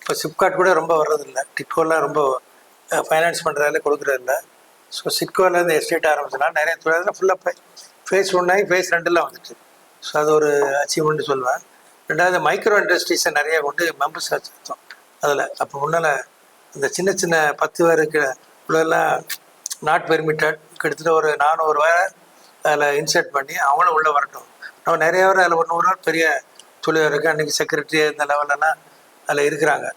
[SPEAKER 1] இப்போ சிப்காட் கூட ரொம்ப வர்றதில்லை, டிட்கோலாம் ரொம்ப ஃபைனான்ஸ் பண்ணுறதால கொடுக்குறதில்ல. ஸோ சிட்கோவில் இந்த எஸ்டேட் ஆரம்பிச்சதுனால நிறைய தொழில் ஃபுல்லாக ஃபேஸ் 1 ஆகி ஃபேஸ் 2 வந்துச்சு. ஸோ அது ஒரு அச்சீவ்மெண்ட் சொல்லுவேன். 2வது மைக்ரோ இண்டஸ்ட்ரீஸை நிறைய கொண்டு மெம்பர்ஸ் வச்சுருந்தோம் அதில். அப்போ முன்னால் இந்த சின்ன சின்ன 10 பேருக்கு உள்ளெல்லாம் நாட் பெர்மிட்டட் கிட்டத்தட்ட ஒரு 400 பேரை அதில் இன்சர்ட் பண்ணி அவங்களும் உள்ளே வரட்டும். நம்ம நிறைய பேர் அதில் ஒரு 100 பேர் பெரிய தொழில் இருக்குது. அன்றைக்கி செக்ரட்டரி இந்த லெவலெல்லாம் அதில் இருக்கிறாங்க.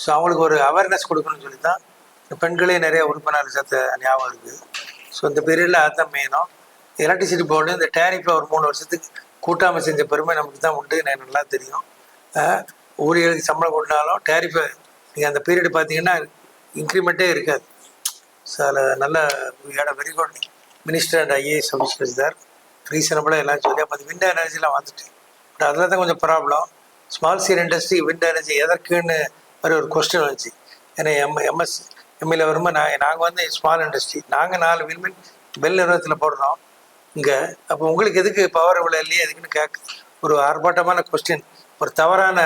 [SPEAKER 1] ஸோ அவங்களுக்கு ஒரு அவேர்னஸ் கொடுக்கணும்னு சொல்லி தான் பெண்களே நிறைய உறுப்பினர் சேர்த்த ஞாபகம் இருக்குது. ஸோ இந்த பீரியடில் அதுதான் மெயினும். எலக்ட்ரிசிட்டி போர்டு இந்த டேரிஃபை ஒரு 3 வருஷத்துக்கு கூட்டாமல் செஞ்ச பெருமை நமக்கு தான் உண்டு, எனக்கு நல்லா தெரியும். ஊழியர்களுக்கு சம்பளம் கூட்டினாலும் டேரிஃபை நீங்கள் அந்த பீரியடு பார்த்தீங்கன்னா இன்க்ரிமெண்ட்டே இருக்காது. ஸோ அதில் நல்ல very good minister and IAS officers sir, ரீசனபிளாக எல்லாம் சொல்லி. அப்போ விண்ட் எனர்ஜிலாம் வந்துட்டு, பட் அதில் தான் கொஞ்சம் problem. Small scale industry wind energy எதற்குன்னு ஒரு கொஸ்டின் வந்துச்சு. ஏன்னா எம்எல்ஏ வரும்போது நாங்கள் வந்து ஸ்மால் இண்டஸ்ட்ரி, நாங்கள் 4 விண்மில் பெல் நிறுவனத்தில் போடுறோம் இங்கே, அப்போ உங்களுக்கு எதுக்கு பவர் இவ்வளோ இல்லையே எதுக்குன்னு ஒரு ஆர்ப்பாட்டமான கொஸ்டின், ஒரு தவறான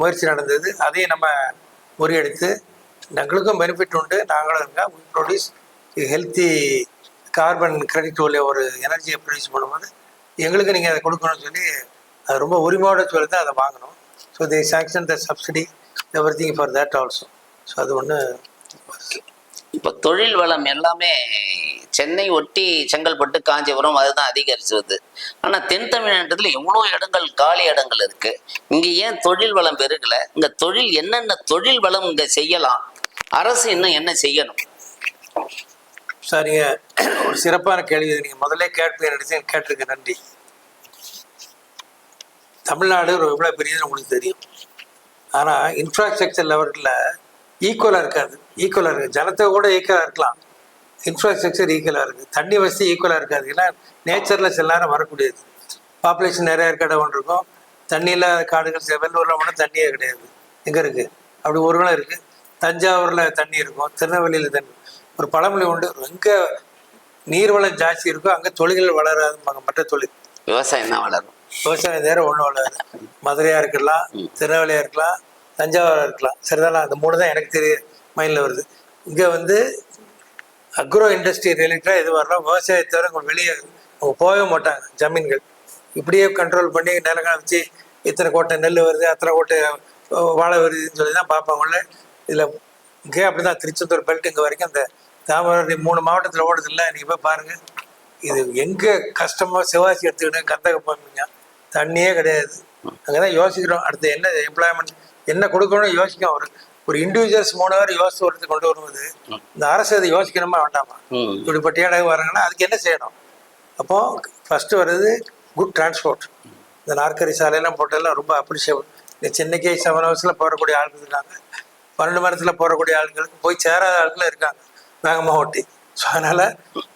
[SPEAKER 1] முயற்சி நடந்தது. அதையும் நம்ம முறியடித்து எங்களுக்கும் பெனிஃபிட் உண்டு, நாங்களும் இருக்கா ப்ரொடியூஸ் ஹெல்த்தி கார்பன் கிரெடிட் உள்ள ஒரு எனர்ஜியை ப்ரொடியூஸ் பண்ணும்போது எங்களுக்கு நீங்கள் அதை கொடுக்கணும்னு சொல்லி அது ரொம்ப உரிமையோட சொல்லி தான் அதை வாங்கணும். So the sanction the subsidy every thing for that also. So அது ஒன்று.
[SPEAKER 2] இப்போ தொழில் வளம் எல்லாமே சென்னை ஒட்டி செங்கல்பட்டு காஞ்சிபுரம் அதுதான் அதிகரிச்சு வருது. ஆனால் தென் தமிழ்நாட்டில் எவ்வளோ இடங்கள் காலி இடங்கள் இருக்கு. இங்கே ஏன் தொழில் வளம் பெருகல? இங்கே தொழில் என்னென்ன தொழில் வளம் இங்கே செய்யலாம், அரசு இன்னும் என்ன செய்யணும்?
[SPEAKER 1] சார் நீங்கள் ஒரு சிறப்பான கேள்வி. நீங்கள் முதல்ல கேட்டிருக்க நன்றி. தமிழ்நாடு எவ்வளோ பெரியதுன்னு உங்களுக்கு தெரியும். ஆனால் இன்ஃப்ராஸ்ட்ரக்சர் லெவலில் ஈக்குவலாக இருக்காது. ஈக்குவலாக இருக்குது, ஜனத்தை கூட ஈக்குவலாக இருக்கலாம், இன்ஃப்ராஸ்ட்ரக்சர் ஈக்குவலாக இருக்குது, தண்ணி வசதி ஈக்குவலாக இருக்காது. ஏன்னா நேச்சரில் சில நேரம் வரக்கூடியது. பாப்புலேஷன் நிறையா இருக்க ஒன்று இருக்கும், தண்ணியில் காடுகள் வெள்ளூரில் மட்டும் தண்ணியே கிடையாது. எங்கே இருக்குது? அப்படி ஊர்களும் இருக்குது. தஞ்சாவூரில் தண்ணி இருக்கும், திருநெல்வேலியில் தண்ணி. ஒரு பழமொழி உண்டு, எங்கே நீர்வளம் ஜாஸ்தி இருக்கோ அங்கே தொழில்கள் வளராதும்பாங்க. மற்ற தொழில்
[SPEAKER 2] விவசாயம் தான் வளரும்.
[SPEAKER 1] விவசாயம் நேரம் ஒன்றும் வளராது. மதுரையாக இருக்கலாம், திருநெல்வேலியாக இருக்கலாம், தஞ்சாவூராக இருக்கலாம், சரிதானா? அந்த 3 தான் எனக்கு தெரிய மைண்டில் வருது. இங்கே வந்து அக்ரோ இண்டஸ்ட்ரி ரிலேட்டடாக எது வரலாம், விவசாயத்தை தவிர வெளியே அவங்க போகவே மாட்டாங்க. ஜமீன்கள் இப்படியே கண்ட்ரோல் பண்ணி நிலங்களை வச்சு இத்தனை கோட்டை நெல் வருது, அத்தனை கோட்டை வாழை வருதுன்னு சொல்லி தான் பார்ப்பாங்கல்ல. இதில் இங்கே அப்படி தான் திருச்செந்தூர் பெல்ட் இங்கே வரைக்கும் அந்த தாமிரபரணி 3 மாவட்டத்தில் ஓடுது இல்லை. நீங்கள் போய் பாருங்கள், இது எங்கே கஷ்டமாக சிவாசி எடுத்துக்கிட்டு கந்தக போவீங்க, தண்ணியே கிடையாது. அங்கே தான் யோசிக்கிறோம் அடுத்து என்ன எம்ப்ளாய்மெண்ட் என்ன கொடுக்கணும்னு யோசிக்கும். ஒரு இண்டிவிஜுவல்ஸ் 3 பேர் யோசிச்சு ஒருத்தர் கொண்டு வரும்போது இந்த அரசு அதை யோசிக்கணுமா வேண்டாமா? இப்படிப்பட்ட இடம் வராங்கன்னா அதுக்கு என்ன செய்யணும்? அப்போது ஃபஸ்ட்டு வருது குட் டிரான்ஸ்போர்ட். இந்த நாற்கரி சாலையெல்லாம் போட்டதெல்லாம் ரொம்ப அப்ரிஷியபிள். இந்த சென்னைக்கே 7 ஹவர்ஸில் போகக்கூடிய ஆட்கள் இருக்காங்க, 12 மணி போகக்கூடிய ஆட்களுக்கு போய் சேராத ஆட்களும் இருக்காங்க வேகமாக ஓட்டி. ஸோ அதனால்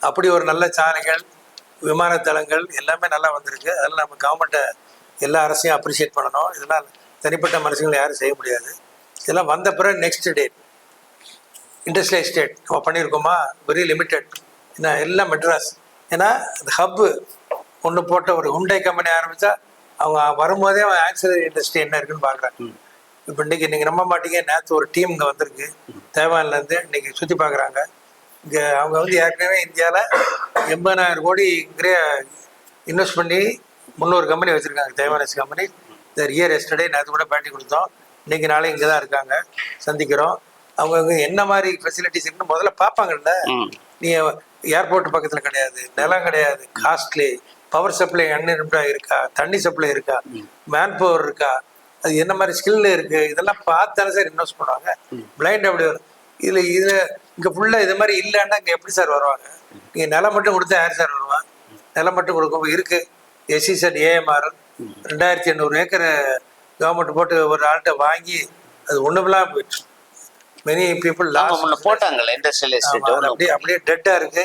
[SPEAKER 1] அப்படி ஒரு நல்ல சாலைகள், விமானத்தளங்கள் எல்லாமே நல்லா வந்திருக்கு. அதெல்லாம் நம்ம கவர்மெண்ட்டை எல்லா அரசையும் அப்ரிஷியேட் பண்ணணும். இதெல்லாம் தனிப்பட்ட மனுஷங்களை யாரும் செய்ய முடியாது. இதெல்லாம் வந்த பிறகு நெக்ஸ்ட் டேட் இண்டஸ்ட்ரியல் எஸ்டேட் நம்ம பண்ணியிருக்கோமா, வெரி லிமிட்டட். ஏன்னா எல்லாம் மெட்ராஸ். ஏன்னா அந்த ஹப்பு ஒன்று போட்ட ஒரு ஹுண்டை கம்பெனி ஆரம்பித்தா அவங்க வரும்போதே அவன் ஆக்சிலரி இண்டஸ்ட்ரி என்ன இருக்குன்னு பார்க்குறாங்க. இப்போ இன்றைக்கி நீங்கள் நம்ப மாட்டீங்க, நேற்று ஒரு டீம் இங்கே வந்திருக்கு தேவான்லேருந்து, இன்றைக்கி சுற்றி பார்க்குறாங்க. இங்கே அவங்க வந்து ஏற்கனவே இந்தியாவில் 80,000 கோடி இன்வெஸ்ட் பண்ணி 300 கம்பெனி வச்சுருக்காங்க, தேவானஸ் கம்பெனி. இந்த இயர் எஸ்டர்டே நேற்று கூட பேட்டி கொடுத்தோம். இன்றைக்கி நாளை இங்கே தான் இருக்காங்க, சந்திக்கிறோம். அவங்க என்ன மாதிரி ஃபெசிலிட்டிஸ் இருக்குன்னு முதல்ல பார்ப்பாங்கல்ல. நீ ஏர்போர்ட் பக்கத்தில் கிடையாது, நிலம் கிடையாது, காஸ்ட்லி, பவர் சப்ளை அன்லிமிட்டடாக இருக்கா, தண்ணி சப்ளை இருக்கா, மேன் பவர் இருக்கா, அது என்ன மாதிரி ஸ்கில் இருக்கு, இதெல்லாம் பார்த்தாலே சார் இன்வெஸ்ட் பண்ணுவாங்க. பிளைண்ட் அப்படி வரும். இதுல இங்க ஃபுல்லா இது மாதிரி இல்லைன்னா இங்க எப்படி சார் வருவாங்க? நீங்க நிலம் மட்டும் கொடுத்தா யார் சார் வருவாங்க? நிலம் மட்டும் கொடுக்கும் இருக்கு. SEZ AMR 2800 ஏக்கர் கவர்மெண்ட் போட்டு ஒரு ஆள்கிட்ட வாங்கி அது ஒண்ணுமெல்லாம் போயிடுச்சு. மெனி பீப்புள்
[SPEAKER 2] போட்டாங்கல்ல இண்டஸ்ட்ரியல் எஸ்டேட்
[SPEAKER 1] அப்படியே டெட்டா இருக்கு.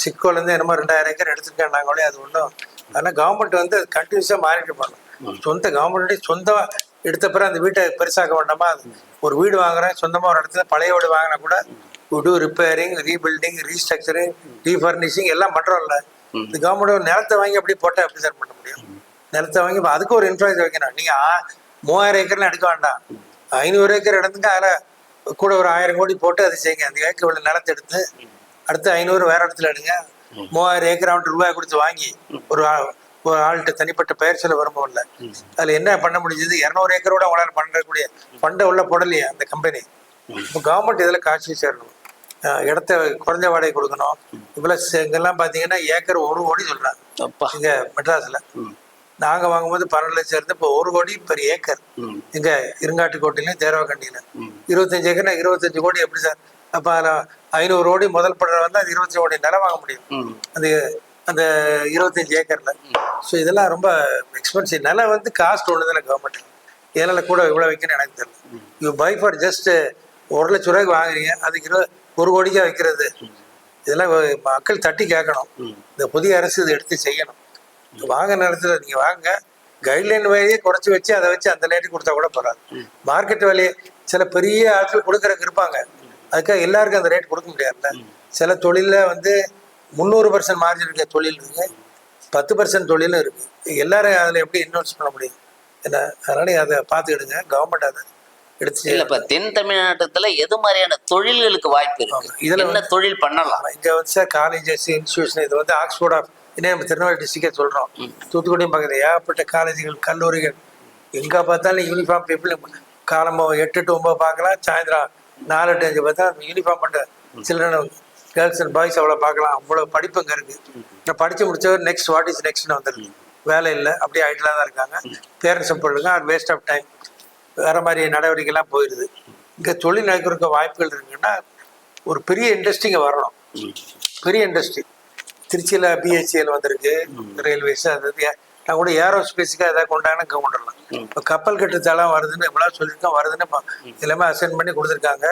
[SPEAKER 1] சிக்கோல இருந்து என்னமோ 2000 ஏக்கர் எடுத்துருக்காங்க. அது ஒன்றும் ஆனா கவர்மெண்ட் வந்து கண்டினியூஸா மாறிட்டு போகணும். சொந்த கவர்மெண்ட் சொந்தமா எடுத்த பிறகு அந்த வீட்டை பெருசாக்க வேண்டாமா? ஒரு வீடு வாங்குறேன் சொந்தமா ஒரு இடத்துல பழைய வீடு வாங்கினா கூட டூ ரிப்பேரிங், ரீபில்டிங், ரீஸ்ட்ரக்சரிங், ரீஃபர்னிஷிங் எல்லாம் பண்றோம்ல. இந்த கவர்மெண்ட் நிலத்தை வாங்கி அப்படியே போட்டா எப்படி சார் பண்ண முடியும்? நிலத்தை வாங்கி அதுக்கு ஒரு இன்ஃப்ளூயன்ஸ் வைக்கணும். நீங்க 3000 ஏக்கர்லாம் எடுக்க வேண்டாம், 500 ஏக்கர் இடத்துக்கு அதில் கூட ஒரு 1000 கோடி போட்டு அதை செய்யுங்க. அந்த ஏக்கர் உள்ள நிலத்தை எடுத்து அடுத்து 500 வேற இடத்துல எடுங்க. 3000 ஏக்கர் அவன்ட்டு ரூபாய் கொடுத்து வாங்கி ஒரு ஆள்கிட்ட தனிப்பட்ட பெயர் சொல்ல விரும்பவும் இல்லை. அதுல என்ன பண்ண முடிஞ்சது? 200 ஏக்கரோட அவங்களால பண்ணக்கூடிய ஃபண்டை உள்ள போடலையே அந்த கம்பெனி. இப்போ கவர்மெண்ட் இதில் காட்சி சேரணும். இடத்த குறைஞ்ச வாடகை கொடுக்கணும். இவ்வளவு இங்கெல்லாம் பார்த்தீங்கன்னா ஏக்கர் 1 கோடி சொல்றாங்க இங்க மெட்ராஸ்ல. நாங்க வாங்கும்போது 12 லட்சம் இருந்து இப்போ 1 கோடி பெர் ஏக்கர். இங்க இருங்காட்டுக்கோட்டையிலும் தேரவக்கண்டியிலும் 25 ஏக்கர்னா 25 கோடி எப்படி சார்? அப்ப அதுல 500 கோடி முதல் படுற வந்து அது 25 கோடி நிலம் வாங்க முடியும் அந்த 25 ஏக்கர்ல. ஸோ இதெல்லாம் ரொம்ப எக்ஸ்பென்சிவ். நிலம் வந்து காஸ்ட் ஒன்று தானே கவர்மெண்ட். ஏனால கூட இவ்வளோ வைக்கணும்னு எனக்கு தெரியல. யூ பை ஃபார் ஜஸ்ட் 1 லட்ச ரூபாய்க்கு வாங்குறீங்க, அதுக்கு 1 கோடிக்கா வைக்கிறது. இதெல்லாம் மக்கள் தட்டி கேட்கணும். இந்த புதிய அரசு இதை எடுத்து செய்யணும். வாங்க நேரத்தில் நீங்க வாங்க, கைட்லைன் வழியே குறைச்சி வச்சு அதை வச்சு அந்த லேட்டு கொடுத்தா கூட போறாது. மார்க்கெட் விலையை சில பெரிய ஆட்கள் கொடுக்கறதுக்கு இருப்பாங்க, அதுக்காக எல்லாருக்கும் அந்த ரேட் கொடுக்க முடியாதுல்ல. சில தொழில வந்து 300% மார்ஜின் இருக்க தொழில் இருக்கு, 10% தொழிலும் இருக்கு. எல்லாரும் அதில் எப்படி இன்வெஸ்ட் பண்ண முடியும்? என்ன அதனால அதை பார்த்துக்கிடுங்க. கவர்மெண்ட் அதை எடுத்து
[SPEAKER 2] இப்ப தென் தமிழ்நாட்டுல எது மாதிரியான தொழில்களுக்கு வாய்ப்பு இருக்கு? இதுல என்ன தொழில் பண்ணலாம்?
[SPEAKER 1] இங்க வந்து சார் காலேஜஸ், இன்ஸ்டியூஷன், இது வந்து ஆக்ஸ்போர்ட் ஆஃப் இன்னும் நம்ம திருநெல்வேலி டிஸ்ட்ரிக்டே சொல்றோம். தூத்துக்குடியும் பக்கத்துல ஏகப்பட்ட காலேஜுகள், கல்லூரிகள். எங்க பார்த்தாலும் யூனிஃபார்ம் பீப்புள். காலம் 8 to 9 பார்க்கலாம், சாயந்தரம் 4 to 5 பார்த்தா யூனிஃபார்ம் பண்ண சில்ட்ரன், கேர்ள்ஸ் அண்ட் பாய்ஸ் அவ்வளோ பார்க்கலாம். அவ்வளோ படிப்பு இங்கே இருக்கு. நான் படிச்சு முடிச்சவர் நெக்ஸ்ட் வாட் இஸ் நெக்ஸ்ட்னு வந்துருக்கு. வேலை இல்லை, அப்படியே ஆகிட்டுலாம் தான் இருக்காங்க. பேரண்ட்ஸ் போடுங்க, அது வேஸ்ட் ஆஃப் டைம். வேற மாதிரி நடவடிக்கைலாம் போயிடுது. இங்கே தொழில் நடக்கிறதுக்கு வாய்ப்புகள் இருக்குன்னா ஒரு பெரிய இண்டஸ்ட்ரி இங்கே வரணும். பெரிய இண்டஸ்ட்ரி திருச்சியில் BHEL வந்திருக்கு, ரயில்வேஸ். அது நான் கூட ஏரோஸ்பேஸுக்காக எதாவது கொண்டாங்கன்னா இங்கே கொண்டுடலாம். இப்போ கப்பல் கட்டுத்தளம் வருதுன்னு இவ்வளோ சொல்லியிருக்கோம், வருதுன்னு எல்லாமே அசைன் பண்ணி கொடுத்துருக்காங்க.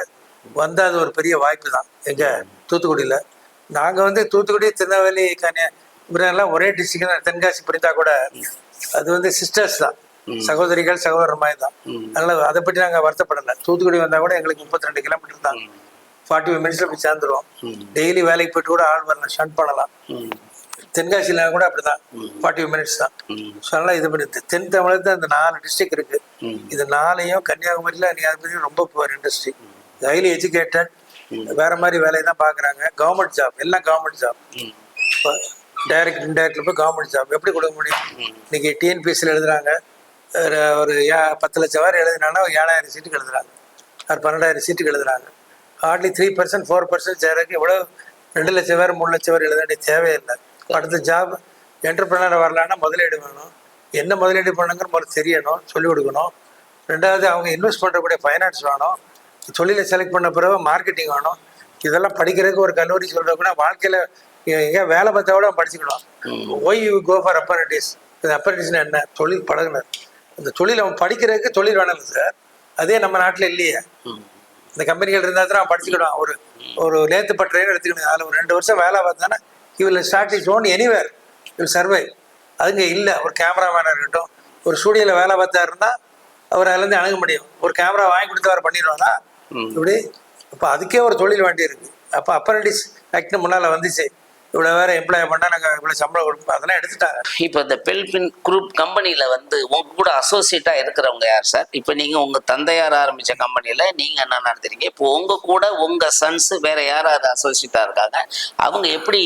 [SPEAKER 1] வந்தால் அது ஒரு பெரிய வாய்ப்பு தான் எங்கள் தூத்துக்குடியில். நாங்கள் வந்து தூத்துக்குடி, திருநெல்வேலி, கன்னியாகுமரி ஒரே டிஸ்ட்ரிக்ட் தான். தென்காசி பிரித்தா கூட அது வந்து சிஸ்டர்ஸ் தான், சகோதரிகள் சகோதரர் மாதிரி தான். அதனால அதை பற்றி நாங்கள் வருத்தப்படலை. தூத்துக்குடி வந்தால் கூட எங்களுக்கு 32 கிலோமீட்டர் தான், 45 மினிட்ஸ்ல போய் சேர்ந்துருவோம். டெய்லி வேலைக்கு போயிட்டு கூட ஆள் வரலாம், ஷண்ட் பண்ணலாம். தென்காசியில கூட அப்படிதான், 45 மினிட்ஸ் தான். ஸோ அதனால இது பண்ணி தென் தமிழகத்துல அந்த 4 டிஸ்ட்ரிக்ட் இருக்கு. இது 4ஐயும் கன்னியாகுமரியில நீ அதை பற்றி ரொம்ப புவர் இண்டஸ்ட்ரி, ஹைலி எஜுகேட்டட், வேற மாதிரி வேலையை தான் பாக்குறாங்க. கவர்மெண்ட் ஜாப், எல்லாம் கவர்மெண்ட் ஜாப். டைரக்ட் இன்டைரக்ட்ல போய் கவர்மெண்ட் ஜாப் எப்படி கொடுக்க முடியும்? இன்னைக்கு TNPSC எழுதுறாங்க, ஒரு 10 லட்சம் பேர் எழுதினாங்கன்னா 7000 சீட்டுக்கு எழுதுறாங்க, 12,000 சீட்டுக்கு எழுதுறாங்க. ஹார்ட்லி 3%, 4% சேரக்கு இவ்வளவு 2 லட்சம் பேர் 3 லட்சம் பேர் எழுத வேண்டிய தேவையில்லை. அடுத்த ஜாப் என்டர்பிரனர் வரலான்னா முதலீடு வேணும். என்ன முதலீடு பண்ணுங்கிற முதல்ல தெரியணும், சொல்லிக் கொடுக்கணும். ரெண்டாவது அவங்க இன்வெஸ்ட் பண்ணுறக்கூடிய ஃபைனான்ஸ் வேணும். தொழிலை செலக்ட் பண்ண பிறகு மார்க்கெட்டிங் வேணும். இதெல்லாம் படிக்கிறதுக்கு ஒரு கல்லூரி சொல்கிற கூட வாழ்க்கையில் எங்கே வேலை பார்த்தா கூட படிச்சுக்கணும். Why you go for apprentice. இது அப்ரண்டிஸ்னா என்ன? தொழில் பழகுனர். இந்த தொழில் அவன் படிக்கிறதுக்கு தொழில் வேணும் சார். அதே நம்ம நாட்டில் இல்லையே. இந்த கம்பெனிகள் இருந்தால் தான் படிச்சுக்கிடும். ஒரு லேத்து பட்டறைன்னு எடுத்துக்கணும், அதில் ஒரு 2 வருஷம் வேலை பார்த்தானா இவள் ஸ்டார்ட் இஸ் ஓன் எனிவேர், இவள் சர்வை. அதுங்க இல்லை. ஒரு கேமராமேனாக இருக்கட்டும், ஒரு ஸ்டூடியோவில் வேலை பார்த்தா இருந்தால் அவர் அதுலேருந்து அணுக முடியும். ஒரு கேமரா வாங்கி கொடுத்து அவர் பண்ணிடுவாங்களா இப்படி? அப்போ அதுக்கே ஒரு தொழில் வேண்டி இருக்கு. அப்போ அப்ரண்டிஸ் ஆக்ட்னு முன்னால் வந்துச்சு. இவ்வளோ வேற எம்ப்ளாய் பண்ணால் நாங்கள் இவ்வளோ சம்பளம் கொடுப்போம், அதெல்லாம் எடுத்துட்டாங்க.
[SPEAKER 2] இப்போ இந்த பெல்பின் குரூப் கம்பெனியில் வந்து உங்க கூட அசோசியேட்டாக இருக்கிறவங்க யார் சார்? இப்போ நீங்கள் உங்கள் தந்தையார் ஆரம்பித்த கம்பெனியில் நீங்கள் என்ன நடத்துறீங்க? இப்போ உங்கள் கூட உங்கள் சன்ஸ் வேற யாராவது அசோசியேட்டாக இருக்காங்க, அவங்க எப்படி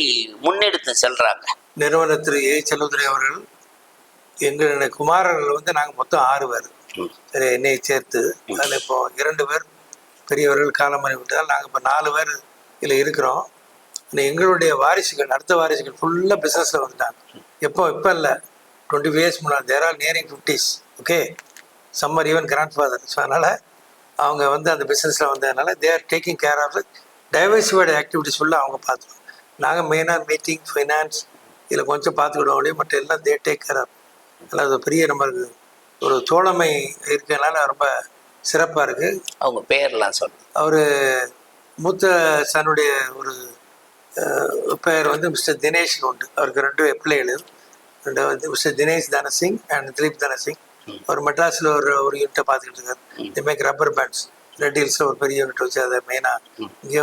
[SPEAKER 2] முன்னெடுத்து செல்றாங்க?
[SPEAKER 1] நிறுவனர் திரு A. செல்வதுரை அவர்கள், எங்கள் குமாரர்கள் வந்து நாங்கள் மொத்தம் 6 பேர், சரி, என்னையை சேர்த்து. அதில் இப்போ 2 பேர் பெரியவர்கள் காலமறை விட்டால் நாங்கள் இப்போ 4 பேர் இதில் இருக்கிறோம். ஆனால் எங்களுடைய வாரிசுகள் அடுத்த வாரிசுகள் ஃபுல்லாக பிஸ்னஸில் வந்துட்டாங்க. இப்போ இல்லை, 25 years முன்னாடி. There are nearing 50s. Okay, summer even grand father. So அதனால் அவங்க வந்து அந்த பிஸ்னஸில் வந்ததுனால they are taking care of diversified activities ஃபுல்லாக அவங்க பார்த்துருவோம். நாங்கள் மெயினாக மீட்டிங், ஃபைனான்ஸ் இதில் கொஞ்சம் பார்த்துக்கிடுவோம் ஒழிய மற்ற எல்லாம் தே டேக் கேர் ஆஃப். அதனால் அது பெரிய நம்மளுக்கு ஒரு தோழமை இருக்கிறதுனால ரொம்ப சிறப்பாக இருக்குது.
[SPEAKER 2] அவங்க பேர்லாம் சொல்லு.
[SPEAKER 1] அவர் மூத்த சனுடைய ஒரு பெயர் வந்து மிஸ்டர் தினேஷ் உண்டு. அவருக்கு 2 பிள்ளைகள். ரெண்டு வந்து மிஸ்டர் தினேஷ் தனசிங் அண்ட் திலீப் தனசிங். அவர் மெட்ராஸில் ஒரு யூனிட்டை பார்த்துக்கிட்டு இருக்காரு. தி மேக் ரப்பர் பேண்ட்ஸ். ரெட் ஹில்ஸில் ஒரு பெரிய யூனிட் வச்சு அதை மெயினாக இங்கே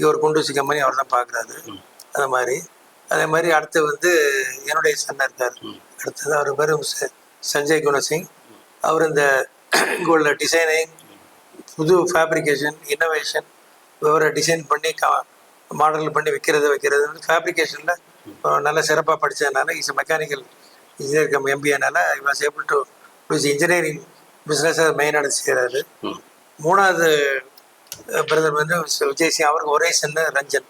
[SPEAKER 1] ஒரு குண்டூசி கம்பெனி அவர் தான் பார்க்குறாரு. அதே மாதிரி அடுத்து வந்து என்னுடைய சன் இருக்கார். அடுத்தது அவர் பேர் மிஸ்டர் சஞ்சய் குணசிங். அவர் இந்த இங்கே உள்ள டிசைனிங், புது ஃபேப்ரிகேஷன், இன்னோவேஷன், விவர டிசைன் பண்ணி மாடல் பண்ணி வைக்கிறது ஃபேப்ரிகேஷனில் நல்லா சிறப்பாக படித்ததுனால இஸ் மெக்கானிக்கல் இன்ஜினியர் கம் எம்பிஏனால I was able to does engineering business மெயினாக செய்கிறாரு. 3வது பிரதர் வந்து விஜய் சிங். அவருக்கு ஒரே சன்னு ரஞ்சன்.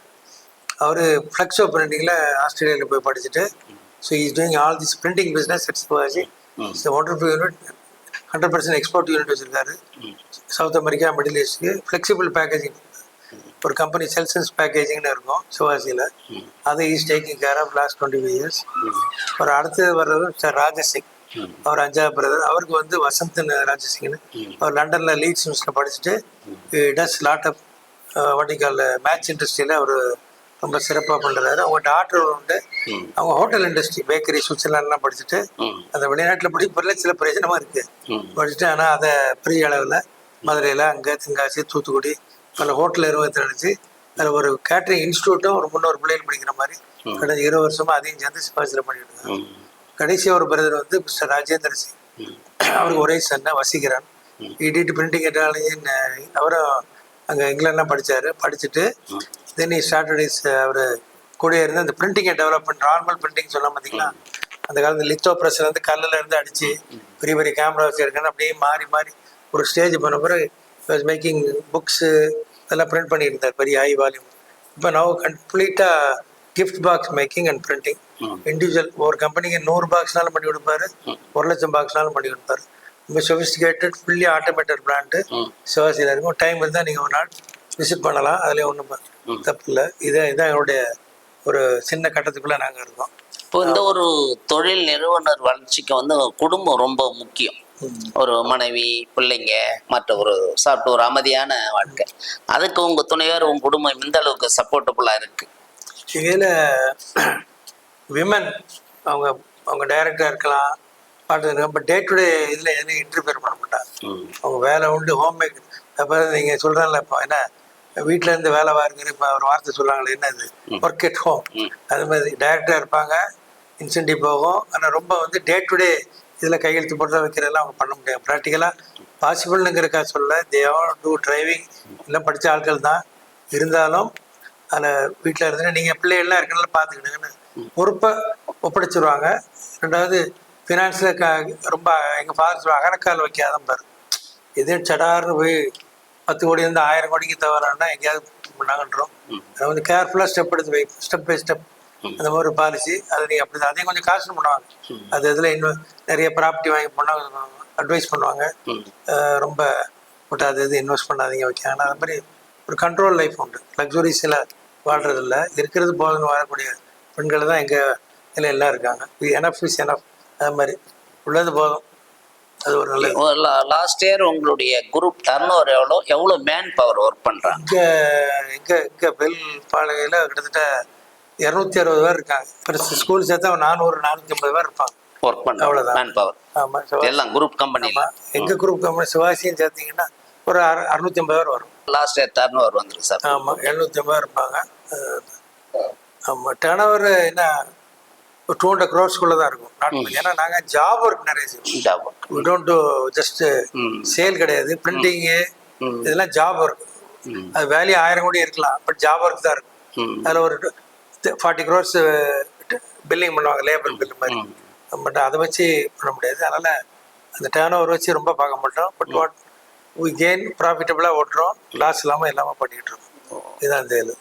[SPEAKER 1] அவர் ஃப்ளக்ஸோ பிரிண்டிங்கில் ஆஸ்திரேலியாவில் போய் படிச்சுட்டு so is doing all this printing business. It's wonderful unit. 100% export unit வச்சுருக்காரு சவுத் அமெரிக்கா, மிடில் ஈஸ்ட்டுக்கு. ஃப்ளெக்சிபிள் பேக்கேஜிங் ஒரு கம்பெனி செல்சன்ஸ் பேக்கேஜிங்னு இருக்கும் சிவாசியில். அதை is taking care of last 25 years. அவர் அடுத்து வர்றது சார் ராஜசிங். அவர் 5வது பிரதர். அவருக்கு வந்து வசந்த் ராஜசிங்னு. அவர் லண்டனில் லீட்ஸ் யூனிவர்சிட்டியில் படிச்சுட்டு டஸ் லாட் ஆஃப் வட்டிக்கால் மேட்ச் இண்டஸ்ட்ரியில் அவர் ரொம்ப சிறப்பாக பண்ணுறாரு. அவங்க டாக்டர் உண்டு. அவங்க ஹோட்டல் இண்டஸ்ட்ரி, பேக்கரி, சுவிட்சர்லாண்ட்லாம் படிச்சுட்டு அந்த வெளிநாட்டில் படிப்பதில் சில பிரயோஜனமாக இருக்குது படிச்சுட்டு. ஆனால் அதை பெரிய அளவில் மதுரையில், அங்கே தென்காசி, தூத்துக்குடி பல ஹோட்டல் நிறுவனத்தை நினச்சி அதில் ஒரு கேட்ரிங் இன்ஸ்டியூட்டும் ஒரு 300 பிள்ளைகள் படிக்கிற மாதிரி கடந்த 20 வருஷமாக அதையும் சேர்ந்து சிவாசியில் பண்ணிட்டு இருக்காங்க. கடைசி ஒரு பிரதர் வந்து மிஸ்டர் ராஜேந்திர சிங். அவருக்கு ஒரே சன்ன வசீகரன். இடிட் பிரிண்டிங் டெக்னாலஜின்னு அவரும் அங்கே இங்கிலாந்துலாம் படிச்சுட்டு தென் ஸ்டார்டடிஸ் அவர் கூட இருந்து அந்த பிரிண்டிங்கை டெவலப்மெண்ட், நார்மல் பிரிண்டிங் சொன்னால் பார்த்தீங்களா அந்த காலத்தில் லித்தோ ப்ரெஸ்ஸில் இருந்து கல்லில் இருந்து அடித்து பெரிய பெரிய கேமரா வச்சு எடுக்கணும். அப்படியே மாறி ஒரு ஸ்டேஜ் பண்ண பிறகு மேக்கிங் புக்ஸு இதெல்லாம் பிரிண்ட் பண்ணியிருந்தார் பெரிய ஹை வால்யூம். இப்போ நவ் கம்ப்ளீட்டாக gift box making and printing. Individual ஒரு கம்பெனிக்கு 100 பாக்ஸ்னாலும் பண்ணி கொடுப்பாரு, 1,00,000 பாக்ஸ்னாலும் பண்ணி கொடுப்பாரு. ரொம்ப சொபிஸ்டிகேட்டட், ஃபுல்லி ஆட்டோமேட்டட் பிராண்டு சிவாசியில் இருக்கும். டைம் இருந்தால் நீங்கள் ஒரு நாள் விசிட் பண்ணலாம். அதுலேயும் ஒன்றும் தப்பு இல்லை. இதான் என்னுடைய ஒரு சின்ன கட்டத்துக்குள்ளே நாங்கள் இருக்கோம்.
[SPEAKER 2] இப்போ இந்த ஒரு தொழில் நிறுவனர் வளர்ச்சிக்கு வந்து குடும்பம் ரொம்ப முக்கியம். ஒரு மனைவி, பிள்ளைங்க, மற்ற ஒரு சாப்பிட்டு ஒரு அமைதியான வாழ்க்கை. அதுக்கு உங்கள் துணையார், உங்கள் குடும்பம் இந்த அளவுக்கு சப்போர்ட்டபுளாக இருக்குது?
[SPEAKER 1] இதில் விமன் அவங்க டைரக்டாக இருக்கலாம், பாட்டு. பட் டே டு டே இதில் எதுவும் இன்டர்ஃபியர் பண்ண மாட்டாங்க. அவங்க வேலை உண்டு, ஹோம் மேக். அப்போ நீங்கள் சொல்கிறாங்களே இப்போ என்ன வீட்டில் இருந்து வேலை வாருங்கிற இப்போ ஒரு வார்த்தை சொல்கிறாங்களே என்னது, ஒர்க் அட் ஹோம். அது மாதிரி டைரக்டாக இருப்பாங்க, இன்சென்டிவ் போகும். ஆனால் ரொம்ப வந்து டே டு டே இதில் கையெழுத்து போட்டு வைக்கிறதெல்லாம் அவங்க பண்ண முடியாது. ப்ராக்டிக்கலாக பாசிபிள்னுங்கிறக்கா சொல்ல தேவ் டூ டிரைவிங் எல்லாம் படித்த ஆட்கள் தான் இருந்தாலும் அதில் வீட்டில் இருந்துன்னு நீங்கள் பிள்ளைகள்லாம் இருக்கிறனால பார்த்துக்கிடுங்கன்னு பொறுப்பை ஒப்படைச்சிருவாங்க. 2வது ஃபினான்ஸில் ரொம்ப எங்கள் ஃபாதர் சொல்லுவாங்க, அகலக்கால் வைக்காதான் பாரு. எதுவும் சடார்னு போய் 10 கோடி இருந்து 1000 கோடிக்கு தவறானா எங்கேயாவது பண்ணாங்கன்றோம். அதை வந்து கேர்ஃபுல்லாக ஸ்டெப் எடுத்து ஸ்டெப் பை ஸ்டெப் அந்த மாதிரி ஒரு பாலிசி. அதை நீங்கள் அப்படி தான் அதையும் கொஞ்சம் காசு பண்ணுவாங்க. அது இதில் இன்னும் நிறைய ப்ராப்பர்ட்டி வாங்கி பண்ணால் அட்வைஸ் பண்ணுவாங்க. ரொம்ப பட் அது இது இன்வெஸ்ட் பண்ணாதீங்க வைக்காங்க. அது மாதிரி ஒரு கண்ட்ரோல் லைஃப் உண்டு. லக்ஸுரிஸில் வாழ்கிறதில்ல, இருக்கிறது போதுன்னு வாழக்கூடிய பெண்கள் தான் எங்கள் இதில் எல்லாம் இருக்காங்க. Enough is enough. அது மாதிரி உள்ளது போதும். அது ஒரு நல்ல.
[SPEAKER 2] லாஸ்ட் இயர் உங்களுடைய குரூப் டர்ன் ஓவர் எவ்வளோ மேன் பவர் ஒர்க் பண்ணுறாங்க?
[SPEAKER 1] இங்கே பெல் பாளையில் கிட்டத்தட்ட 260 பேர் இருக்காங்க. இப்போ ஸ்கூல் சேர்த்தா 400-450 பேர் இருப்பாங்க
[SPEAKER 2] ஒர்க் பண்ண.
[SPEAKER 1] அவ்வளோதான்
[SPEAKER 2] மேன் பவர்.
[SPEAKER 1] ஆமாம்,
[SPEAKER 2] எல்லாம் குரூப் கம்பெனியில்.
[SPEAKER 1] எங்கள் குரூப் கம்பெனி சிவாசியும் சேர்த்திங்கன்னா ஒரு 650 பேர் வரும்.
[SPEAKER 2] லாஸ்ட் இயர் டர்ன் ஓவர் வந்துருக்கு சார்.
[SPEAKER 1] ஆமாம், 750 இருப்பாங்க. ஆமாம், டர்ன் ஓவர் என்ன ஒரு 200 crores தான் இருக்கும். ஏன்னா நாங்கள் ஜாப் ஒர்க் நிறைய செய்வோம்.
[SPEAKER 2] Job work
[SPEAKER 1] we don't do just sale கிடையாது. பிரிண்டிங்கு இதெல்லாம் ஜாப் ஒர்க். அது வேல்யூ 1000 கோடி இருக்கலாம், பட் ஜாப் ஒர்க் தான் இருக்கும். அதில் ஒரு 40 crores பில்லிங் பண்ணுவாங்க, லேபர் பில் மாதிரி. பட் அதை வச்சு பண்ண முடியாது. அதனால் அந்த டர்ன் ஓவர் வச்சு ரொம்ப பார்க்க மாட்டோம். பட் வாட் வி கெயின் ப்ராஃபிட்டபுளாக ஓட்டுறோம், லாஸ் இல்லாமல் எல்லாமே பண்ணிக்கிட்டு இருக்கோம். இதுதான் இந்த இது.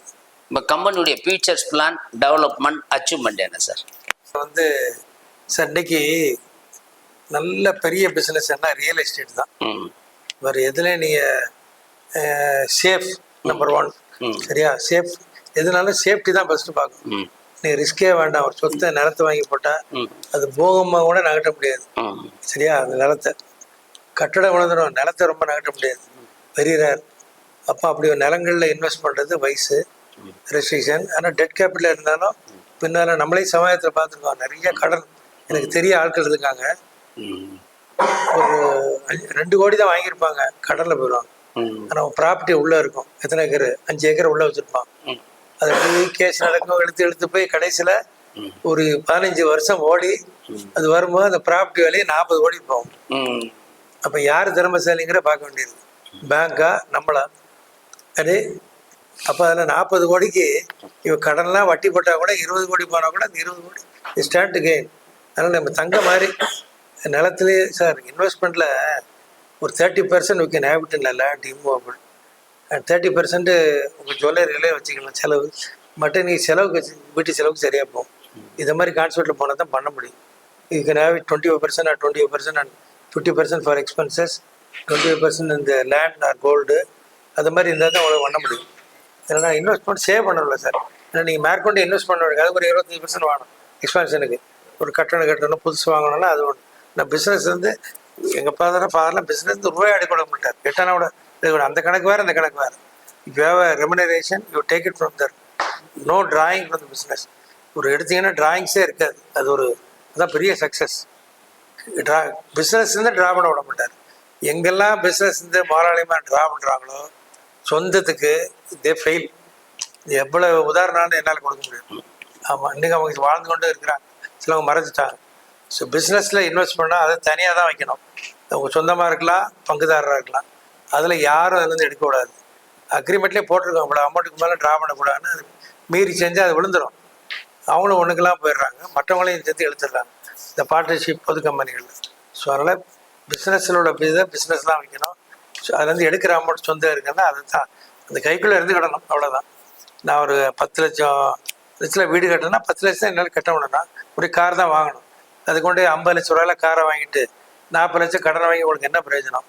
[SPEAKER 2] இப்போ கம்பெனியுடைய ஃபியூச்சர்ஸ் பிளான், டெவலப்மெண்ட், அச்சீவ்மெண்ட் என்ன சார்?
[SPEAKER 1] வந்து சார் இன்னைக்கு நல்ல பெரிய பிஸ்னஸ் என்ன ரியல் எஸ்டேட் தான். வேறு எதுலேயும் நீங்கள் சேஃப் நம்பர் 1. சரியா? சேஃப் எதுனாலும் சேஃப்டி தான் ஃபஸ்ட்டு பார்க்கணும். நீங்கள் ரிஸ்கே வேண்டாம். ஒரு சொத்தை நிலத்தை வாங்கி போட்டால் அது போகமாக கூட நகட்ட முடியாது. சரியா? அந்த நிலத்தை கட்டடம் விழுந்துடும், நிலத்தை ரொம்ப நகட்ட முடியாது, வெரி ரேர். அப்போ அப்படி ஒரு நிலங்களில் இன்வெஸ்ட் பண்ணுறது வயசு ரெஸ்ட்ரிக்ஷன். ஆனால் டெட் கேபிட்டல் இருந்தாலும் பின்னால் நம்மளே சமயத்தில் பார்த்துருக்கோம், நிறைய கடன் எனக்கு தெரிய ஆட்கள் இருக்காங்க. ஒரு 2 கோடி தான் வாங்கியிருப்பாங்க, கடனில் போயிடுவாங்க. ஆனால் ப்ராப்பர்ட்டி உள்ளே இருக்கும், எத்தனை ஏக்கர், 5 ஏக்கர் உள்ளே வச்சுருப்பான். அது போய் கேஸ் நடக்கும், இழுத்து போய் கடைசியில் ஒரு 15 வருஷம் ஓடி அது வரும்போது அந்த ப்ராப்பர்ட்டி விலையை 40 கோடி போகும். அப்போ யார் திறமைசாலிங்கிற பார்க்க வேண்டியது, பேங்கா நம்மளா? அதே அப்போ அதில் 40 கோடிக்கு இவன் கடன்லாம் வட்டி போட்டால் கூட 20 கோடி போனால் கூட அந்த 20 கோடி ஸ்டாண்ட் கெயின். அதனால் நம்ம தங்க மாதிரி நிலத்துலேயே சார் இன்வெஸ்ட்மெண்ட்டில் ஒரு 30% we can have it in land immovable, and 30% உங்கள் ஜுவல்லரியிலே வச்சுக்கலாம் செலவு. மட்டும் நீங்கள் செலவுக்கு வீட்டு செலவுக்கு சரியாக போகும். இந்த மாதிரி கான்செப்டில் போனால் தான் பண்ண முடியும். You can have it 25% or 20% and 50% for expenses, 25% இந்த லேண்ட் ஆர் கோல்டு. அது மாதிரி இருந்தால் தான் அவ்வளோ பண்ண முடியும். ஏன்னா இன்வெஸ்ட்மெண்ட் சேவ் பண்ணணும்ல சார். ஏன்னா நீங்கள் மேற்கொண்டு இன்வெஸ்ட் பண்ண வேண்டிய அதுக்கு ஒரு 25% வாங்கணும் எக்ஸ்பென்ஷனுக்கு. ஒரு கட்டணம் புதுசு வாங்கணும்னா அது ஒன்று. நான் பிஸ்னஸ் வந்து எங்கள் ஃபாதர்லாம் பிஸ்னஸ் ரூபாய் அடிக்கூட மாட்டார், எட்டானா கூட அந்த கணக்கு வேறு இந்த கணக்கு வேறு. If you have a remuneration you take it from there, no drawing from the business. ஒரு எடுத்தீங்கன்னா டிராயிங்ஸே இருக்காது. அது ஒரு அதான் பெரிய சக்ஸஸ். பிஸ்னஸ் இருந்து ட்ரா பண்ண விட மாட்டார். எங்கெல்லாம் பிஸ்னஸ் இருந்து முதலாளியமாக ட்ரா பண்ணுறாங்களோ சொந்தத்துக்கு தே ஃபெயில். எவ்வளோ உதாரணம்னு என்னால் கொடுக்க முடியும். ஆமாம், இன்றைக்கி அவங்க வாழ்ந்து கொண்டு இருக்கிறாங்க, சிலவங்க மறைஞ்சிட்டாங்க. ஸோ பிஸ்னஸில் இன்வெஸ்ட் பண்ணால் அதை தனியாக தான் வைக்கணும். அவங்க சொந்தமாக இருக்கலாம், பங்குதாரராக இருக்கலாம். அதில் யாரும் அதுலேருந்து எடுக்கக்கூடாது. அக்ரிமெண்ட்லேயே போட்டிருக்கோம், இவ்வளோ அமௌண்ட்டுக்கு மேலே ட்ரா பண்ணக்கூடாதுன்னு. அது மீறி செஞ்சால் அது விழுந்துடும். அவங்களும் ஒன்றுக்கெல்லாம் போயிடுறாங்க, மற்றவங்களையும் சேர்த்து எடுத்துடுறாங்க இந்த பார்ட்னர்ஷிப் பொது கம்பெனிகளில். ஸோ அதனால் பிஸ்னஸில் உள்ள இதை பிஸ்னஸ் தான் வைக்கணும். ஸோ அதுலேருந்து எடுக்கிற அமௌண்ட் சொந்தம் இருக்குன்னா அதை தான் அந்த கைக்குள்ளே இருந்துக்கிடணும், அவ்வளோதான். நான் ஒரு 10 லட்சம் வீடு கட்டினா 10 லட்சம் என்னால் கட்ட முடியும்னா ஒரு கார் தான் வாங்கணும். அது கொண்டு 50 லட்ச ரூபாயில் காரை வாங்கிட்டு 40 லட்சம் கடனை வாங்கி உங்களுக்கு என்ன பிரயோஜனம்?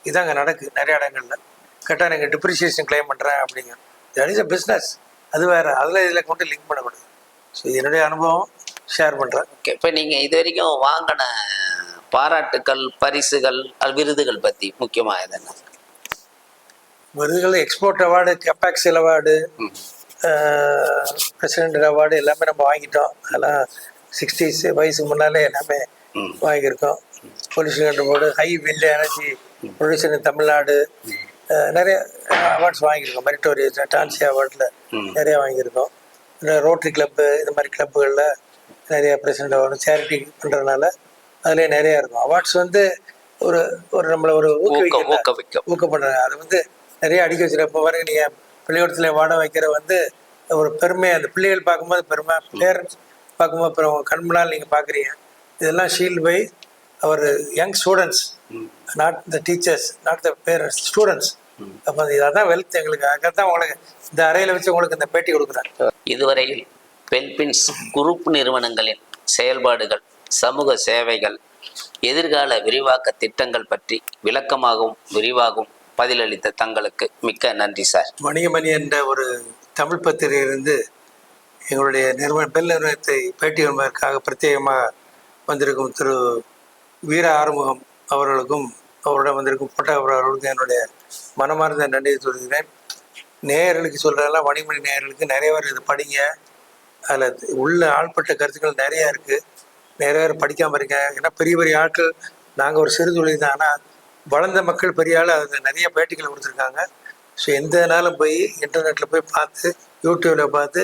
[SPEAKER 1] இதாங்க நடக்குது நிறைய இடங்களில். கரெக்டாக நீங்கள் டிப்ரிசியேஷன் கிளைம் பண்ணுறேன் அப்படிங்க, தட் இஸ் அ பிஸ்னஸ். அது வேறு, அதில் இதில் கொண்டு லிங்க் பண்ணக்கூடாது. ஸோ என்னுடைய அனுபவம் ஷேர் பண்ணுறேன்.
[SPEAKER 2] ஓகே, இப்போ நீங்கள் இது வரைக்கும் வாங்கின பாராட்டுக்கள், பரிசுகள், விருதுகள் பற்றி முக்கியமாக எது என்ன?
[SPEAKER 1] விருதுகள் எக்ஸ்போர்ட் அவார்டு, கெப்பாக்ஸில் அவார்டு, பிரசிடென்ட் அவார்டு எல்லாமே நம்ம வாங்கிட்டோம். அதெல்லாம் 60s வயசுக்கு முன்னாலே எல்லாமே வாங்கியிருக்கோம். Pollution control board, high wind energy producer in Tamil Nadu, நிறைய அவார்ட்ஸ் வாங்கியிருக்கோம். மெரிட்டோரியஸ் டான்சி அவார்டில் நிறையா வாங்கியிருக்கோம். ரோட்டரி கிளப்பு இது மாதிரி கிளப்புகளில் நிறையா பிரசிடென்ட் அவார்டு சேரிட்டி பண்ணுறதுனால அதுலேயே நிறையா இருக்கும். அவார்ட்ஸ் வந்து ஒரு ஒரு நம்மளை ஒரு ஊக்கப்படுறாங்க. அது வந்து நிறைய அடிக்க வச்சுருக்க. இப்போ வரைக்கும் நீங்கள் பள்ளிக்கூடத்தில் வாட வைக்கிற வந்து ஒரு பெருமை, அந்த பிள்ளைகள் பார்க்கும்போது பெருமை, பேரண்ட்ஸ் பார்க்கும்போது அப்புறம் கண் முன்னால் நீங்கள் பார்க்குறீங்க. இதெல்லாம் shield by our young students, not the teachers, not the parents, students. அப்போ இதான் வெல்த் எங்களுக்கு. அதுக்காக உங்களுக்கு இந்த அறையில் வச்சு உங்களுக்கு இந்த பேட்டி கொடுக்குறாங்க.
[SPEAKER 2] இதுவரையில் பெல்பின்ஸ் குரூப் நிறுவனங்களின் செயல்பாடுகள், சமூக சேவைகள், எதிர்கால விரிவாக்க திட்டங்கள் பற்றி விளக்கமாகவும் விரிவாகவும் பதிலளித்த தங்களுக்கு மிக்க நன்றி சார்.
[SPEAKER 1] வணிகமணி என்ற ஒரு தமிழ் பத்திரிகையிலிருந்து எங்களுடைய பெல் நிறுவனத்தை பேட்டி என்பதற்காக பிரத்யேகமாக வந்திருக்கும் திரு வீர ஆறுமுகம் அவர்களுக்கும் அவருடன் வந்திருக்கும் போட்டோகிராஃபர் அவர்களுக்கும் என்னுடைய மனமார்ந்த நன்றியை சொல்கிறேன். நேயர்களுக்கு சொல்கிறதெல்லாம் வணிகமணி நேயர்களுக்கு நிறைய பேர் இதை படிங்க. அதில் உள்ள ஆள்பட்ட கருத்துக்கள் நிறையா இருக்குது. நிறைய பேர் படிக்காமல் இருக்கேன். ஏன்னா பெரிய பெரிய ஆட்கள் நாங்கள் ஒரு சிறு தொழில் தான், ஆனால் வளர்ந்த மக்கள் பெரிய ஆள் அதில் நிறைய பேட்டிகளை கொடுத்துருக்காங்க. ஸோ எந்த நாளும் போய் இன்டர்நெட்டில் போய் பார்த்து, யூடியூப்பில் பார்த்து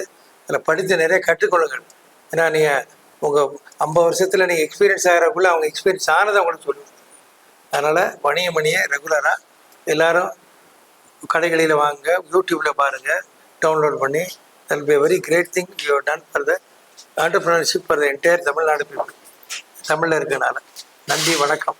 [SPEAKER 1] அதில் படித்து நிறைய கற்றுக்கொள்ளுங்கள். ஏன்னா நீங்கள் உங்கள் 50 வருஷத்தில் நீங்கள் எக்ஸ்பீரியன்ஸ் ஆகிறக்குள்ளே அவங்க எக்ஸ்பீரியன்ஸ் ஆனதை உங்களுக்கு சொல்லுவாங்க. அதனால் வணிகமணியை ரெகுலராக எல்லோரும் கடைகளில் வாங்க, யூடியூப்பில் பாருங்கள், டவுன்லோட் பண்ணி. that will be a very great thing you have done for the entrepreneurship for the entire Tamil Nadu people. தமிழில் இருக்கனால நன்றி, வணக்கம்.